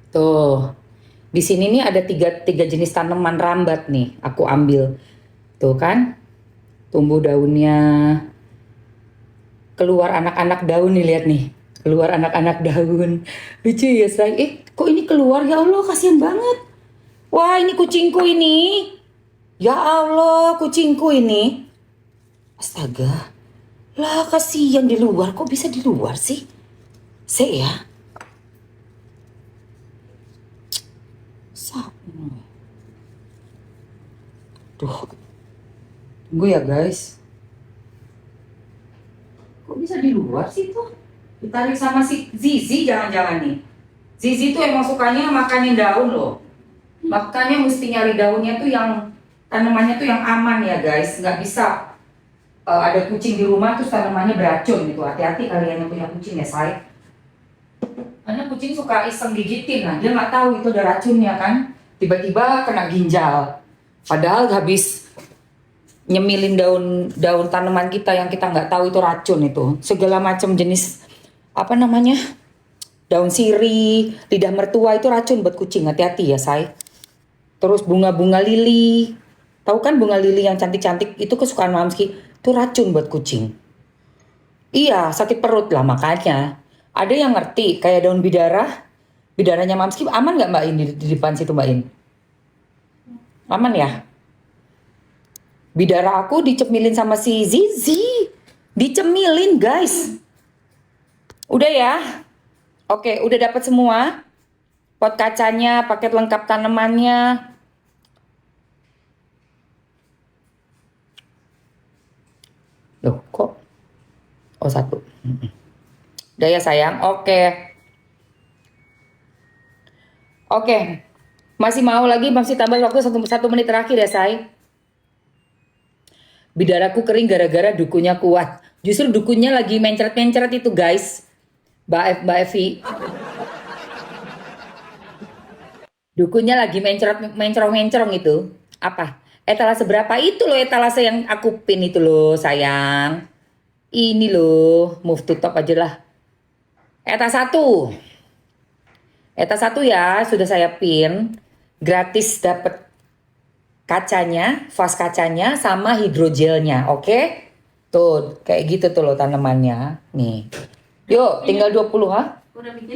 Tuh. Di sini nih ada tiga jenis tanaman rambat nih, aku ambil. Tuh kan, tumbuh daunnya. Keluar anak-anak daun nih, lihat nih. Keluar anak-anak daun. Lucu ya, say. Kok ini keluar? Ya Allah, kasihan banget. Wah, ini kucingku ini. Ya Allah, kucingku ini. Astaga. Lah, kasihan di luar. Kok bisa di luar sih? Ya. Duh. Tunggu ya, guys. Kok bisa di luar sih tuh? Ditarik sama si Zizi jangan-jangan nih. Zizi tuh emang sukanya makanin daun loh. Makanya mesti nyari daunnya tuh yang tanamannya tuh yang aman ya guys. Nggak bisa ada kucing di rumah terus tanamannya beracun gitu. Hati-hati kalian yang punya kucing ya, say. Karena kucing suka iseng gigitin. Nah, dia nggak tahu itu ada racunnya kan. Tiba-tiba kena ginjal. Padahal habis nyemilin daun tanaman kita yang kita nggak tahu itu racun itu. Segala macam jenis apa namanya? Daun sirih, lidah mertua itu racun buat kucing. Hati-hati ya, say. Terus bunga-bunga lili. Tahu kan bunga lili yang cantik-cantik itu kesukaan Mamski. Itu racun buat kucing. Iya, sakit perut lah makanya. Ada yang ngerti kayak daun bidara. Bidaranya Mamski aman nggak Mbak In di depan situ Mbak In? Aman ya? Bidara aku dicemilin sama si Zizi. Dicemilin guys. Udah ya? Oke, udah dapat semua. Pot kacanya, paket lengkap tanamannya. Loh, kok? Oh, satu. Udah ya sayang, oke. Oke. Masih mau lagi, masih tambah waktu satu menit terakhir ya, say. Bidaraku kering gara-gara dukunya kuat. Justru dukunya lagi mencret-mencret itu, guys. Mbak Evi. Dukunya lagi mencrong-mencrong itu. Apa? Etalase berapa? Itu loh etalase yang aku pin itu loh, sayang. Ini loh, move to top aja lah. Eta 1 ya, sudah saya pin. Gratis dapat kacanya, vas kacanya sama hidrogelnya, oke? Tuh, kayak gitu tuh loh tanamannya. Nih. Yuk, tinggal 20 ha?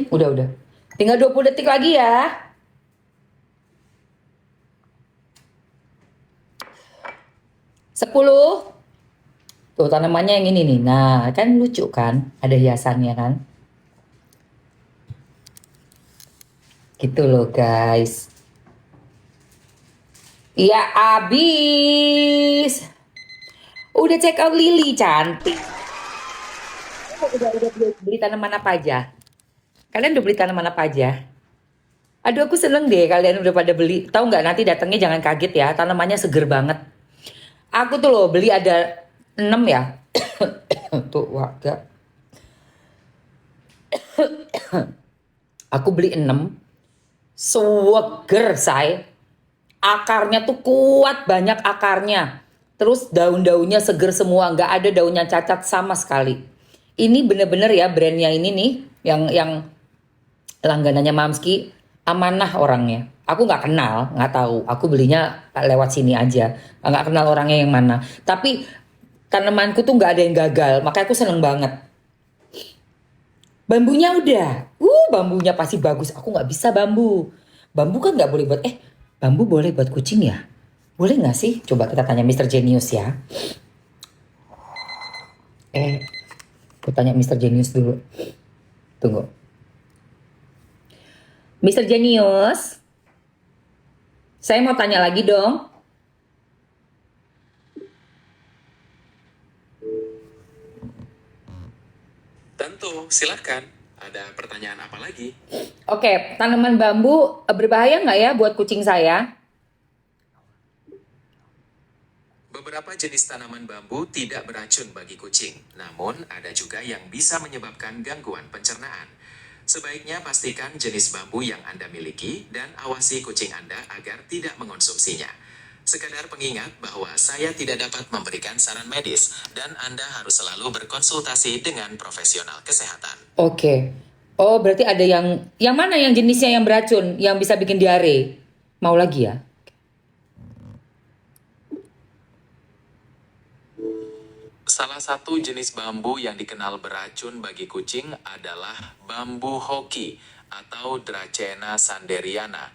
Udah. Tinggal 20 detik lagi ya. Sepuluh. Tuh tanamannya yang ini nih. Nah, kan lucu kan? Ada hiasannya kan? Gitu loh guys. Iya abis. Udah check out Lily cantik. Udah beli tanaman apa aja? Kalian udah beli tanaman apa aja? Aduh aku seneng deh kalian udah pada beli. Tahu nggak nanti datangnya jangan kaget ya. Tanamannya seger banget. Aku tuh loh beli ada 6 ya. Tuh warga. Aku beli 6. Seger say. Akarnya tuh kuat banyak akarnya. Terus daun-daunnya seger semua. Nggak ada daunnya cacat sama sekali. Ini bener-bener ya brandnya ini nih. Yang langganannya Mamski. Amanah orangnya. Aku nggak kenal, nggak tahu. Aku belinya lewat sini aja. Nggak kenal orangnya yang mana. Tapi tanamanku tuh nggak ada yang gagal. Makanya aku seneng banget. Bambunya udah. Bambunya pasti bagus. Aku nggak bisa bambu. Bambu kan nggak boleh buat. Bambu boleh buat kucing ya? Boleh nggak sih? Coba kita tanya Mr. Genius ya. Aku tanya Mr. Genius dulu. Tunggu. Mr. Genius, saya mau tanya lagi dong. Tentu, silakan. Ada pertanyaan apa lagi? Oke, tanaman bambu berbahaya nggak ya buat kucing saya? Beberapa jenis tanaman bambu tidak beracun bagi kucing, namun ada juga yang bisa menyebabkan gangguan pencernaan. Sebaiknya pastikan jenis bambu yang Anda miliki dan awasi kucing Anda agar tidak mengonsumsinya. Sekadar pengingat bahwa saya tidak dapat memberikan saran medis dan Anda harus selalu berkonsultasi dengan profesional kesehatan. Oke. Oh, berarti ada yang mana yang jenisnya yang beracun, yang bisa bikin diare? Mau lagi ya? Salah satu jenis bambu yang dikenal beracun bagi kucing adalah bambu hoki atau Dracena sanderiana.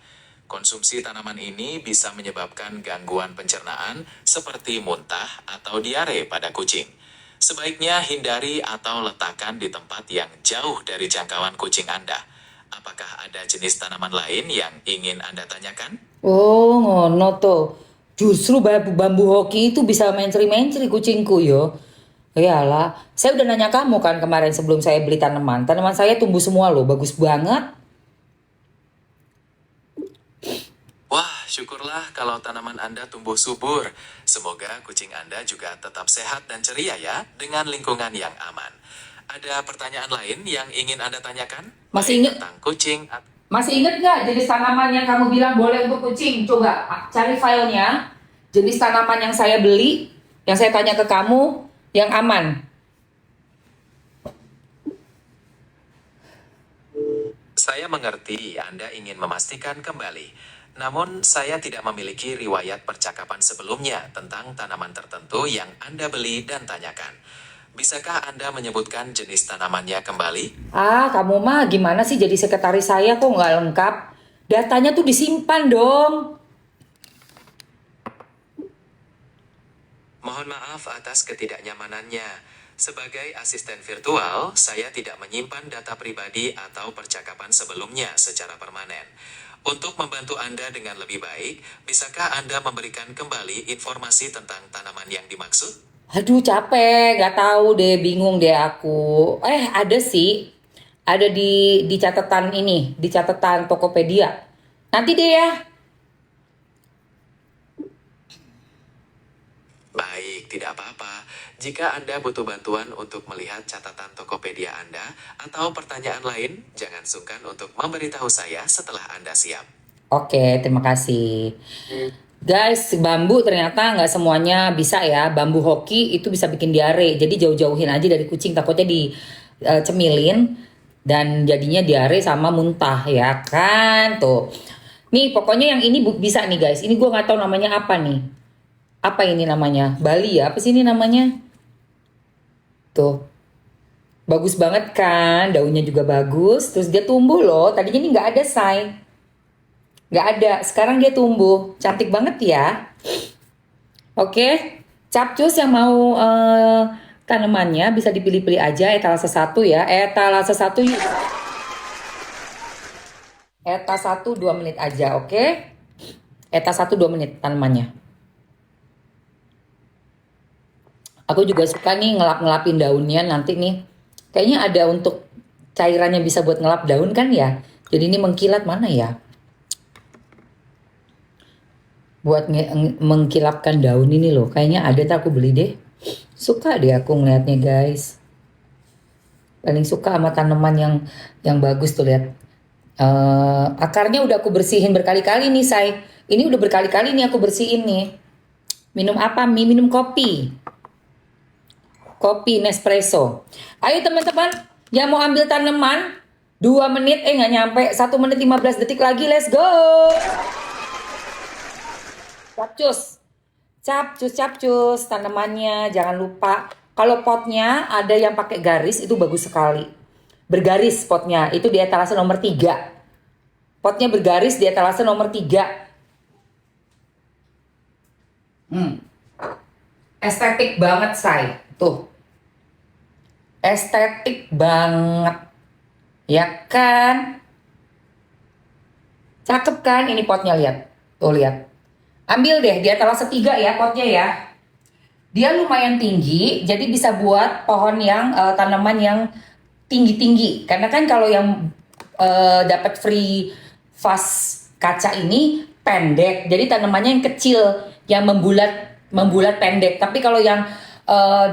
Konsumsi tanaman ini bisa menyebabkan gangguan pencernaan seperti muntah atau diare pada kucing. Sebaiknya hindari atau letakkan di tempat yang jauh dari jangkauan kucing Anda. Apakah ada jenis tanaman lain yang ingin Anda tanyakan? Oh, ngono tuh. Justru bambu hoki itu bisa mencri-mencri kucingku yo. Iyalah, saya udah nanya kamu kan kemarin sebelum saya beli tanaman. Tanaman saya tumbuh semua loh, bagus banget. Wah, syukurlah kalau tanaman Anda tumbuh subur. Semoga kucing Anda juga tetap sehat dan ceria ya, dengan lingkungan yang aman. Ada pertanyaan lain yang ingin Anda tanyakan? Masih Baik ingat? tentang kucing atau... Masih inget gak jenis tanaman yang kamu bilang boleh untuk kucing? Coba cari filenya. Jenis tanaman yang saya beli, yang saya tanya ke kamu, yang aman. Saya mengerti Anda ingin memastikan kembali. Namun, saya tidak memiliki riwayat percakapan sebelumnya tentang tanaman tertentu yang Anda beli dan tanyakan. Bisakah Anda menyebutkan jenis tanamannya kembali? Ah, kamu mah gimana sih jadi sekretaris saya kok nggak lengkap? Datanya tuh disimpan dong. Mohon maaf atas ketidaknyamanannya. Sebagai asisten virtual, saya tidak menyimpan data pribadi atau percakapan sebelumnya secara permanen. Untuk membantu Anda dengan lebih baik, bisakah Anda memberikan kembali informasi tentang tanaman yang dimaksud? Aduh capek, nggak tahu deh, bingung deh aku. Ada sih, ada di catatan ini, di catatan Tokopedia. Nanti deh ya. Baik, tidak apa-apa. Jika Anda butuh bantuan untuk melihat catatan Tokopedia Anda atau pertanyaan lain, jangan sungkan untuk memberitahu saya setelah Anda siap. Oke, terima kasih. Guys, bambu ternyata nggak semuanya bisa ya. Bambu hoki itu bisa bikin diare. Jadi jauh-jauhin aja dari kucing, takutnya dicemilin dan jadinya diare sama muntah ya kan tuh. Nih pokoknya yang ini bisa nih guys. Ini gue nggak tahu namanya apa nih. Apa ini namanya? Bali ya? Apa sih ini namanya? Tuh. Bagus banget kan? Daunnya juga bagus. Terus dia tumbuh loh. Tadinya ini nggak ada say. Nggak ada. Sekarang dia tumbuh. Cantik banget ya. Oke. Capcus yang mau tanamannya bisa dipilih-pilih aja. Etalase 1 ya. Etalase 1 yuk. Eta 1 2 menit aja. Oke. Eta 1 2 menit tanamannya. Aku juga suka nih ngelap-ngelapin daunnya nanti nih. Kayaknya ada untuk cairannya bisa buat ngelap daun kan ya. Jadi ini mengkilat mana ya? Buat mengkilapkan daun ini loh. Kayaknya ada, tak aku beli deh. Suka deh aku ngeliatnya guys. Paling suka sama tanaman yang bagus tuh lihat. Akarnya udah aku bersihin berkali-kali nih say. Ini udah berkali-kali nih aku bersihin nih. Minum apa? Minum kopi. Kopi Nespresso. Ayo teman-teman yang mau ambil tanaman 2 menit nggak nyampe 1 menit 15 detik lagi, let's go. Capcus tanamannya jangan lupa. Kalau potnya ada yang pakai garis itu bagus sekali. Bergaris potnya itu di etalase nomor 3. Potnya bergaris di etalase nomor 3. Estetik banget say. Tuh. Estetik banget. Ya kan? Cakep kan ini potnya, lihat. Tuh lihat. Ambil deh di etalase 3 ya potnya ya. Dia lumayan tinggi, jadi bisa buat pohon yang tanaman yang tinggi-tinggi. Karena kan kalau yang dapat free vas kaca ini pendek. Jadi tanamannya yang kecil, yang membulat pendek. Tapi kalau yang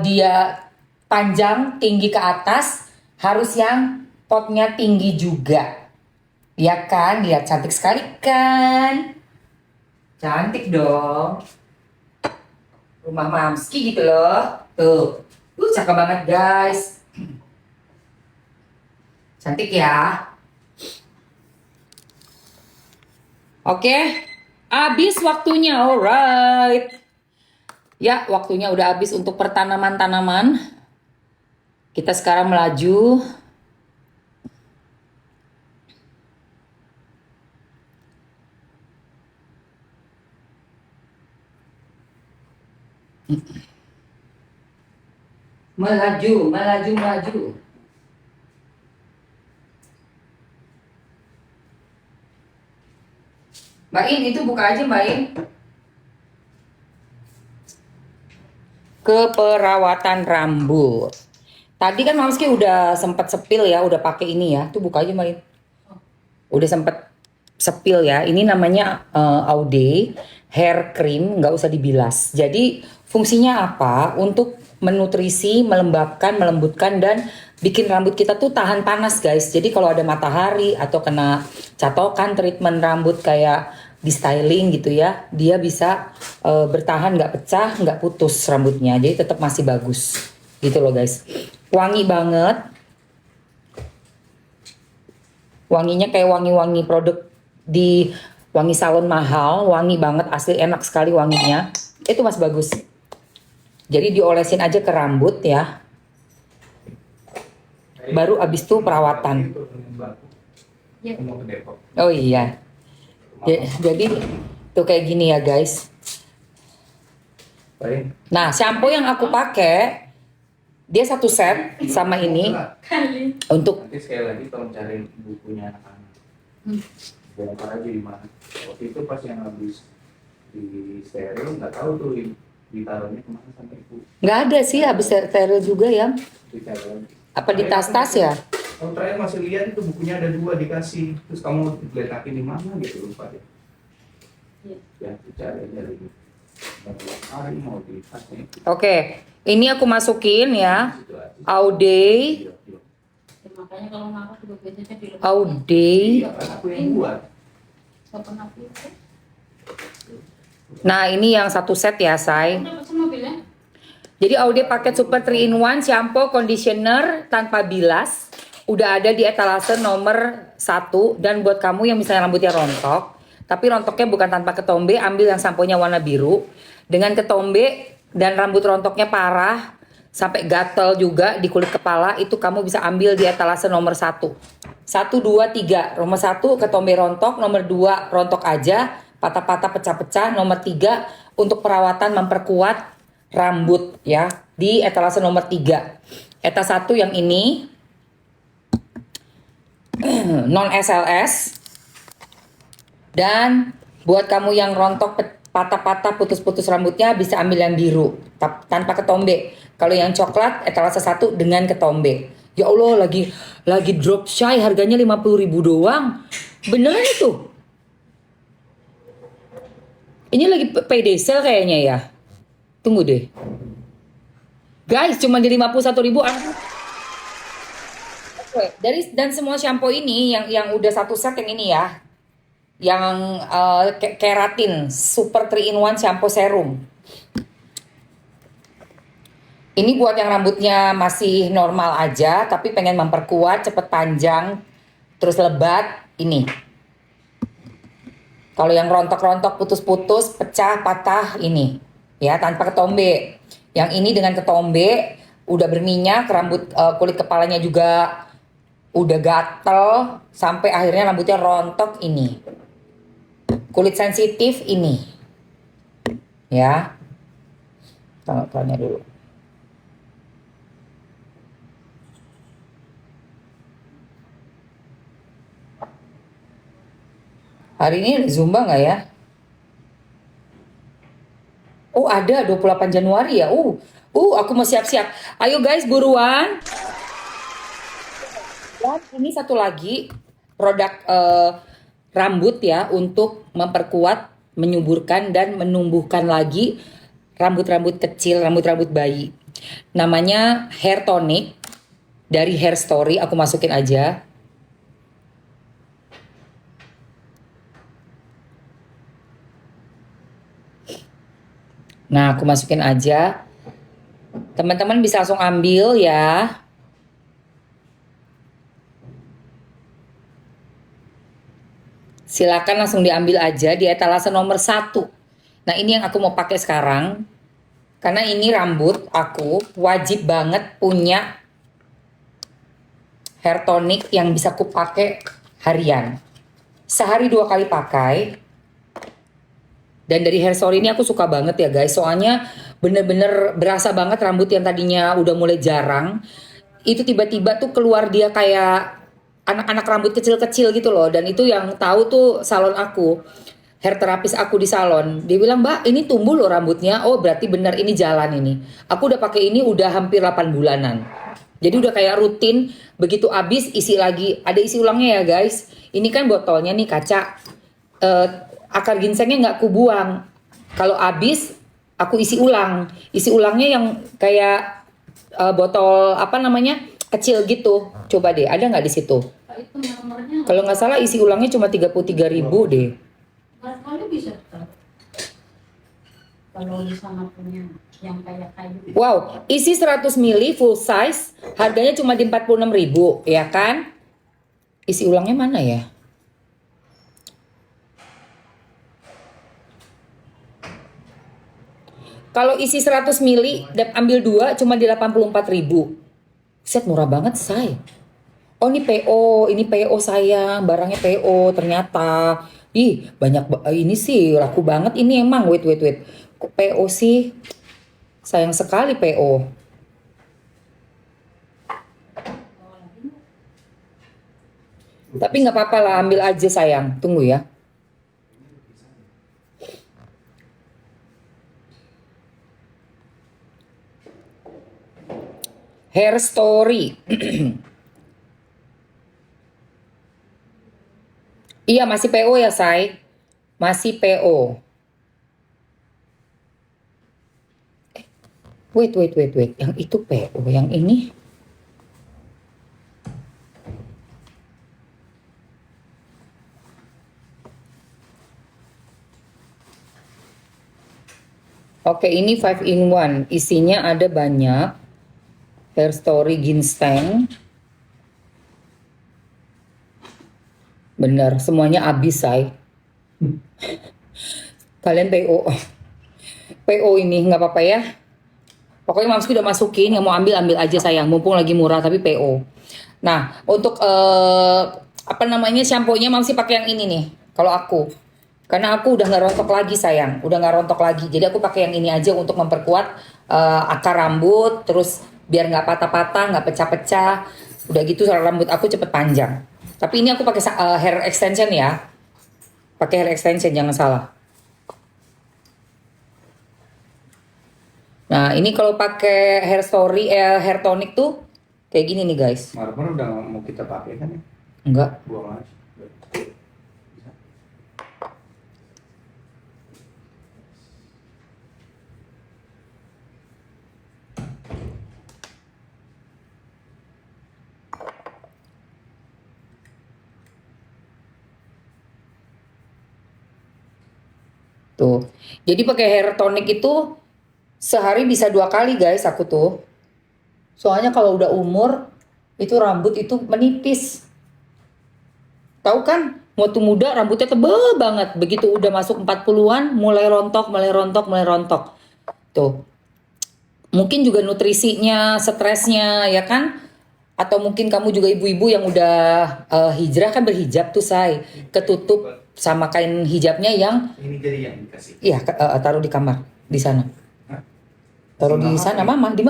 dia panjang tinggi ke atas, harus yang potnya tinggi juga. Ya kan? Lihat cantik sekali kan? Cantik dong. Rumah Mamski gitu loh. Tuh. Cakep banget guys. Cantik ya. Oke. Habis waktunya. Alright. Ya, waktunya udah habis untuk pertanaman-tanaman. Kita sekarang melaju. Melaju, melaju, melaju. Mbak In, itu buka aja Mbak In. Keperawatan rambut. Tadi kan Mamski udah sempat sepil ya, udah pakai ini ya. Tuh buka aja Mbak In. Udah sempat sepil ya. Ini namanya Aude hair cream, nggak usah dibilas. Jadi fungsinya apa? Untuk menutrisi, melembabkan, melembutkan dan bikin rambut kita tuh tahan panas guys. Jadi kalau ada matahari atau kena catokan treatment rambut kayak di styling gitu ya, dia bisa bertahan, nggak pecah, nggak putus rambutnya. Jadi tetap masih bagus gitu loh guys. Wangi banget. Wanginya kayak wangi-wangi produk di wangi salon mahal, wangi banget, asli enak sekali wanginya. Itu mas bagus. Jadi diolesin aja ke rambut ya. Baru abis itu perawatan. Ya. Oh iya. Jadi tuh kayak gini ya guys. Nah shampoo yang aku pakai dia satu set sama ini Kali. untuk Nanti sekali lagi tolong cari bukunya anak-anak. Bongkar aja di mana. Waktu itu pas yang habis di steril nggak tahu tuh ditaruhnya kemana sama ibu. nggak ada sih habis steril juga ya. Dicari lagi. Apa di tas-tas ya? Kalau terakhir masih lihat itu bukunya ada 2 dikasih, terus kamu letakin di mana gitu lupa deh. Iya. Ya dicari aja lagi. Mau hari mau di tasnya. Oke, ini aku masukin ya. Situ aja. Aude, Iya, iya. Ya, makanya kalau marah juga biasanya di rumah. Aude. Iya, kan aku yang buat. Gak pernah pilih. Nah ini yang satu set ya say. Udah pesen mobilnya? Jadi Aude paket super 3 in 1 shampoo, conditioner tanpa bilas. Udah ada di etalase nomor 1. Dan buat kamu yang misalnya rambutnya rontok, tapi rontoknya bukan tanpa ketombe, ambil yang samponya warna biru. Dengan ketombe dan rambut rontoknya parah, sampai gatel juga di kulit kepala, itu kamu bisa ambil di etalase nomor 1. 1, 2, 3. Nomor 1 ketombe rontok, nomor 2 rontok aja, patah-patah pecah-pecah, nomor 3 untuk perawatan memperkuat rambut ya di etalase nomor 3. Eta 1 yang ini non SLS. Dan buat kamu yang rontok, patah-patah, putus-putus rambutnya bisa ambil yang biru tanpa ketombe. Kalau yang coklat etalase 1 dengan ketombe. Ya Allah, lagi drop shy, harganya 50.000 doang. Beneran itu? Ini lagi payday sale kayaknya ya. Tunggu deh. Guys, cuma di 51.000. Oke, dan semua shampoo ini yang udah satu set yang ini ya. Yang keratin super 3 in 1 shampoo serum. Ini buat yang rambutnya masih normal aja tapi pengen memperkuat, cepet panjang, terus lebat, ini. Kalau yang rontok-rontok, putus-putus, pecah, patah, ini. Ya, tanpa ketombe. Yang ini dengan ketombe, udah berminyak, rambut kulit kepalanya juga udah gatel, sampai akhirnya rambutnya rontok, ini. Kulit sensitif, ini. Ya. Tanya dulu. Hari ini ada Zumba nggak ya? Oh ada 28 Januari ya. Aku mau siap-siap. Ayo guys buruan. Dan ini satu lagi produk rambut ya untuk memperkuat, menyuburkan dan menumbuhkan lagi rambut-rambut kecil, rambut-rambut bayi. Namanya Hair Tonic dari Hair Story. Aku masukin aja. Nah, aku masukin aja. Teman-teman bisa langsung ambil ya. Silakan langsung diambil aja di etalase nomor 1. Nah, ini yang aku mau pakai sekarang. Karena ini rambut aku wajib banget punya hair tonic yang bisa aku pakai harian. Sehari 2 kali pakai. Dan dari hair story ini aku suka banget ya guys. Soalnya bener-bener berasa banget rambut yang tadinya udah mulai jarang. Itu tiba-tiba tuh keluar dia kayak anak-anak rambut kecil-kecil gitu loh. Dan itu yang tahu tuh salon aku. Hair terapis aku di salon, dia bilang, "Mbak, ini tumbuh loh rambutnya." Oh, berarti bener ini jalan ini. Aku udah pakai ini udah hampir 8 bulanan. Jadi udah kayak rutin, begitu habis isi lagi. Ada isi ulangnya ya guys. Ini kan botolnya nih kaca. Akar ginsengnya nggak kubuang. Kalau habis aku isi ulang. Isi ulangnya yang kayak botol apa namanya? Kecil gitu. Coba deh, ada nggak di situ? Pak, itu nomornya Kalau nggak salah isi ulangnya cuma 33.000 deh. barangkali bisa tahu. Kalau di sana punya yang kayak kayu. Wow, isi 100 ml full size, harganya cuma di 46.000, ya kan? Isi ulangnya mana ya? Kalau isi 100 ml, ambil 2 cuma di 84.000. Set murah banget, say. Oh, ini PO sayang, barangnya PO ternyata. Ih, ini sih laku banget ini emang. Wait. Kok PO sih? Sayang sekali PO. Tapi nggak apa-apa lah, ambil aja sayang. Tunggu ya. Hair Story. Iya, masih PO ya, say. Masih PO. Wait. Yang itu PO, yang ini. Oke, ini 5 in 1. Isinya ada banyak. Hair Story ginseng. Bener, semuanya habis, say. Kalian PO ini nggak apa-apa ya. Pokoknya mamski udah masukin, yang mau ambil aja sayang. Mumpung lagi murah tapi PO. Nah, untuk apa namanya shampoo-nya mamski pakai yang ini nih. Kalau aku, karena aku udah nggak rontok lagi sayang, udah nggak rontok lagi. Jadi aku pakai yang ini aja untuk memperkuat akar rambut, terus biar nggak patah-patah, nggak pecah-pecah. Udah gitu rambut aku cepet panjang. Tapi ini aku pakai hair extension ya. Pakai hair extension, jangan salah. Nah, ini kalau pakai hair story, hair tonic tuh kayak gini nih guys. Marmer udah nggak mau kita pakai kan ya? Enggak. Buang aja. Tuh. Jadi pakai hair tonic itu sehari bisa 2 kali guys aku tuh. Soalnya kalau udah umur itu rambut itu menipis. Tahu kan? Waktu muda rambutnya tebel banget. Begitu udah masuk 40-an mulai rontok. Tuh. Mungkin juga nutrisinya, stresnya ya kan? Atau mungkin kamu juga ibu-ibu yang udah hijrah kan berhijab tuh say. Ketutup sama kain hijabnya yang Ini jadi yang dikasih. iya taruh di kamar di sana. Hah? Taruh di sana mama, di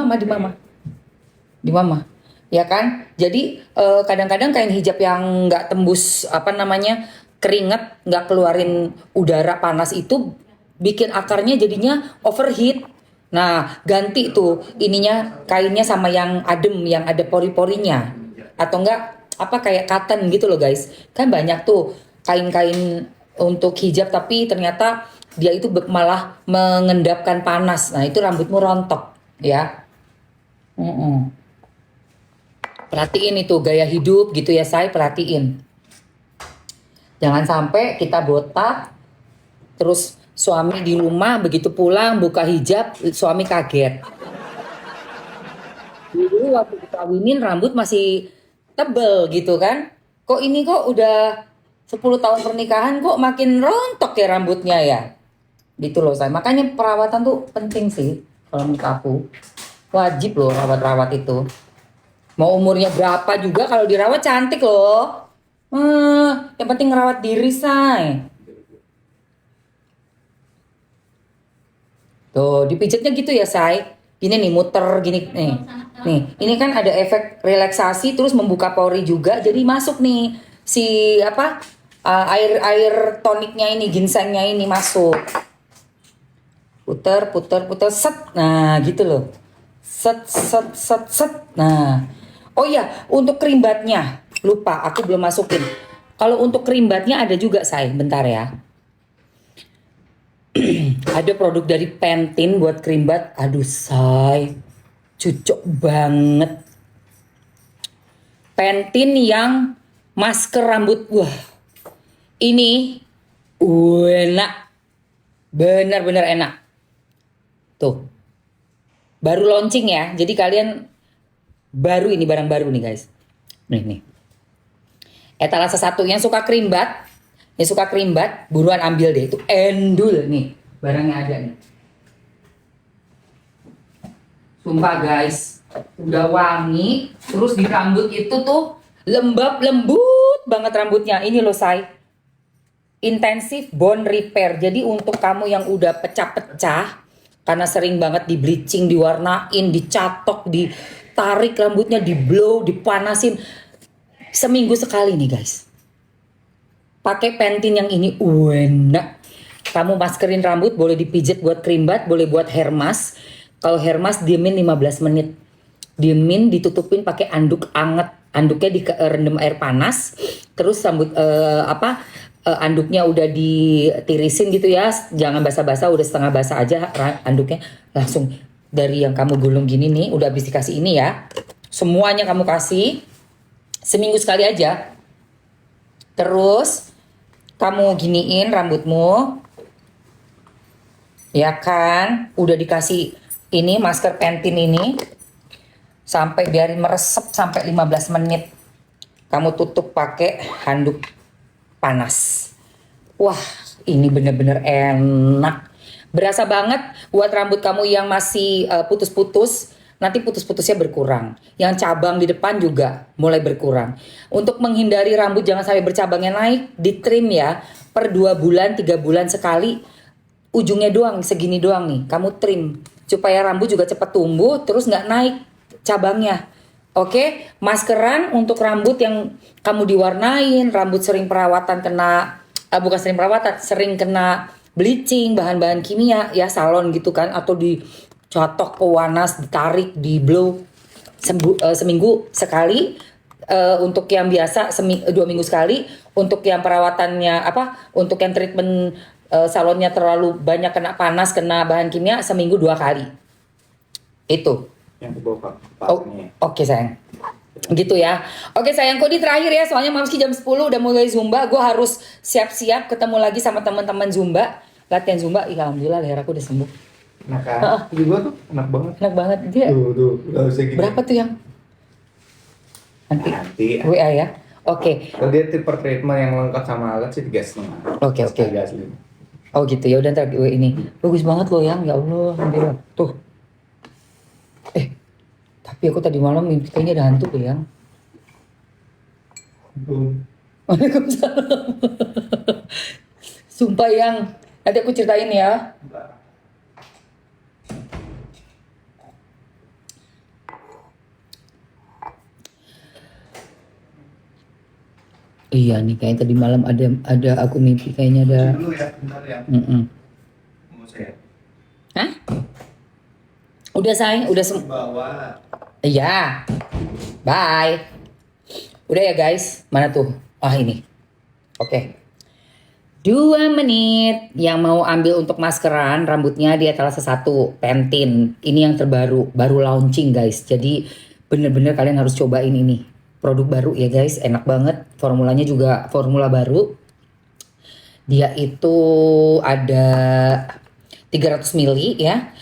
mama. Ya kan? Jadi kadang-kadang kain hijab yang nggak tembus apa namanya keringat, nggak keluarin udara panas itu bikin akarnya jadinya overheat. Nah, ganti tuh ininya kainnya sama yang adem, yang ada pori-porinya. Atau enggak apa kayak cotton gitu loh guys. Kan banyak tuh kain-kain untuk hijab tapi ternyata dia itu malah mengendapkan panas. Nah, itu rambutmu rontok ya. Perhatiin itu gaya hidup gitu ya, saya perhatiin. Jangan sampai kita botak terus suami di rumah begitu pulang buka hijab suami kaget. Dulu waktu dikawinin rambut masih tebel gitu kan. Kok ini kok udah 10 tahun pernikahan kok makin rontok ya rambutnya ya. Gitu loh saya. Makanya perawatan tuh penting sih. Kalau menurut aku wajib loh rawat-rawat itu. Mau umurnya berapa juga kalau dirawat cantik loh. Yang penting ngerawat diri, say. Tuh, dipijitnya gitu ya, say. Gini nih, muter gini nih. Nih, ini kan ada efek relaksasi terus membuka pori juga. Jadi masuk nih si apa? Air toniknya ini, ginsengnya ini masuk. Puter, set. Nah, gitu loh. Set. Nah. Oh iya, untuk krimbatnya. Lupa, aku belum masukin. Kalau untuk krimbatnya ada juga, say. Bentar ya. Ada produk dari Pantene buat krimbat. Aduh, say. Cocok banget. Pantene yang masker rambut. Wah. Ini enak. Benar-benar enak. Tuh. Baru launching ya. Jadi kalian baru ini barang baru nih, guys. Nih. Etalase 1 yang suka krimbat. Yang suka krimbat, buruan ambil deh. Itu endul nih. Barangnya ada nih. Sumpah guys. Udah wangi. Terus di rambut itu tuh lembut banget rambutnya. Ini loh, say. Intensive bond repair. Jadi untuk kamu yang udah pecah-pecah. Karena sering banget di bleaching, diwarnain, dicatok, ditarik rambutnya, di blow, dipanasin. Seminggu sekali nih guys. Pakai Pantene yang ini enak. Kamu maskerin rambut, boleh dipijit buat krimbat, boleh buat hair mask. Kalau hair mask diemin 15 menit. Diemin, ditutupin pakai anduk anget. Anduknya direndam air panas. Terus anduknya udah ditirisin gitu ya. Jangan basah-basah, udah setengah basah aja anduknya. Langsung dari yang kamu gulung gini nih, udah habis dikasih ini ya. Semuanya kamu kasih. Seminggu sekali aja. Terus kamu giniin rambutmu. Ya kan? Udah dikasih ini masker Pantene ini. Sampai biarin meresep sampai 15 menit. Kamu tutup pakai handuk panas. Wah, ini bener-bener enak. Berasa banget buat rambut kamu yang masih putus-putus. Nanti putus-putusnya berkurang. Yang cabang di depan juga mulai berkurang. Untuk menghindari rambut jangan sampai bercabangnya naik, di trim ya. Per 2 bulan, 3 bulan sekali. Ujungnya doang, segini doang nih. Kamu trim. Supaya rambut juga cepat tumbuh, terus nggak naik cabangnya. Oke, maskeran untuk rambut yang kamu diwarnain, rambut sering perawatan bukan sering perawatan, sering kena bleaching, bahan-bahan kimia, ya salon gitu kan, atau dicotok pewanas, ditarik, di blow seminggu sekali. Untuk yang biasa 2 minggu sekali. Untuk yang perawatannya untuk yang treatment salonnya terlalu banyak kena panas, kena bahan kimia, seminggu 2 kali. Itu. Yang ke bawah Oke sayang. Gitu ya. Oke sayangku, di terakhir ya, soalnya Mamski jam 10 udah mulai Zumba. Gue harus siap-siap ketemu lagi sama teman-teman Zumba. Latihan Zumba. Ih, alhamdulillah leher aku udah sembuh. Enak kan? Juga tuh enak banget. Enak banget dia. Tuh, gak usah gini. Berapa tuh yang? Nanti WA ya. Oke. Kalau dia tipe treatment yang lengkap sama alat sih 3,5. Oke. 3,5. Oh gitu ya, udah ntar ini. Bagus banget loh yang, ya Allah. Alhamdulillah. Tuh. Tapi aku tadi malam mimpi kayaknya ada hantu deh yang. Waalaikumsalam. Sumpah yang, nanti aku ceritain ya. Iya nih, kayaknya tadi malam ada aku mimpi kayaknya ada. Dulu ya, bentar ya. Mau saya. Hah? Udah sayang, udah Bawa. Iya. Bye. Udah ya guys. Mana tuh? Ini. Oke. 2 menit. Yang mau ambil untuk maskeran rambutnya di etalase 1 Pantene. Ini yang terbaru. Baru launching guys. Jadi bener-bener kalian harus cobain ini. Produk baru ya guys. Enak banget. Formulanya juga formula baru. Dia itu ada 300 ml ya.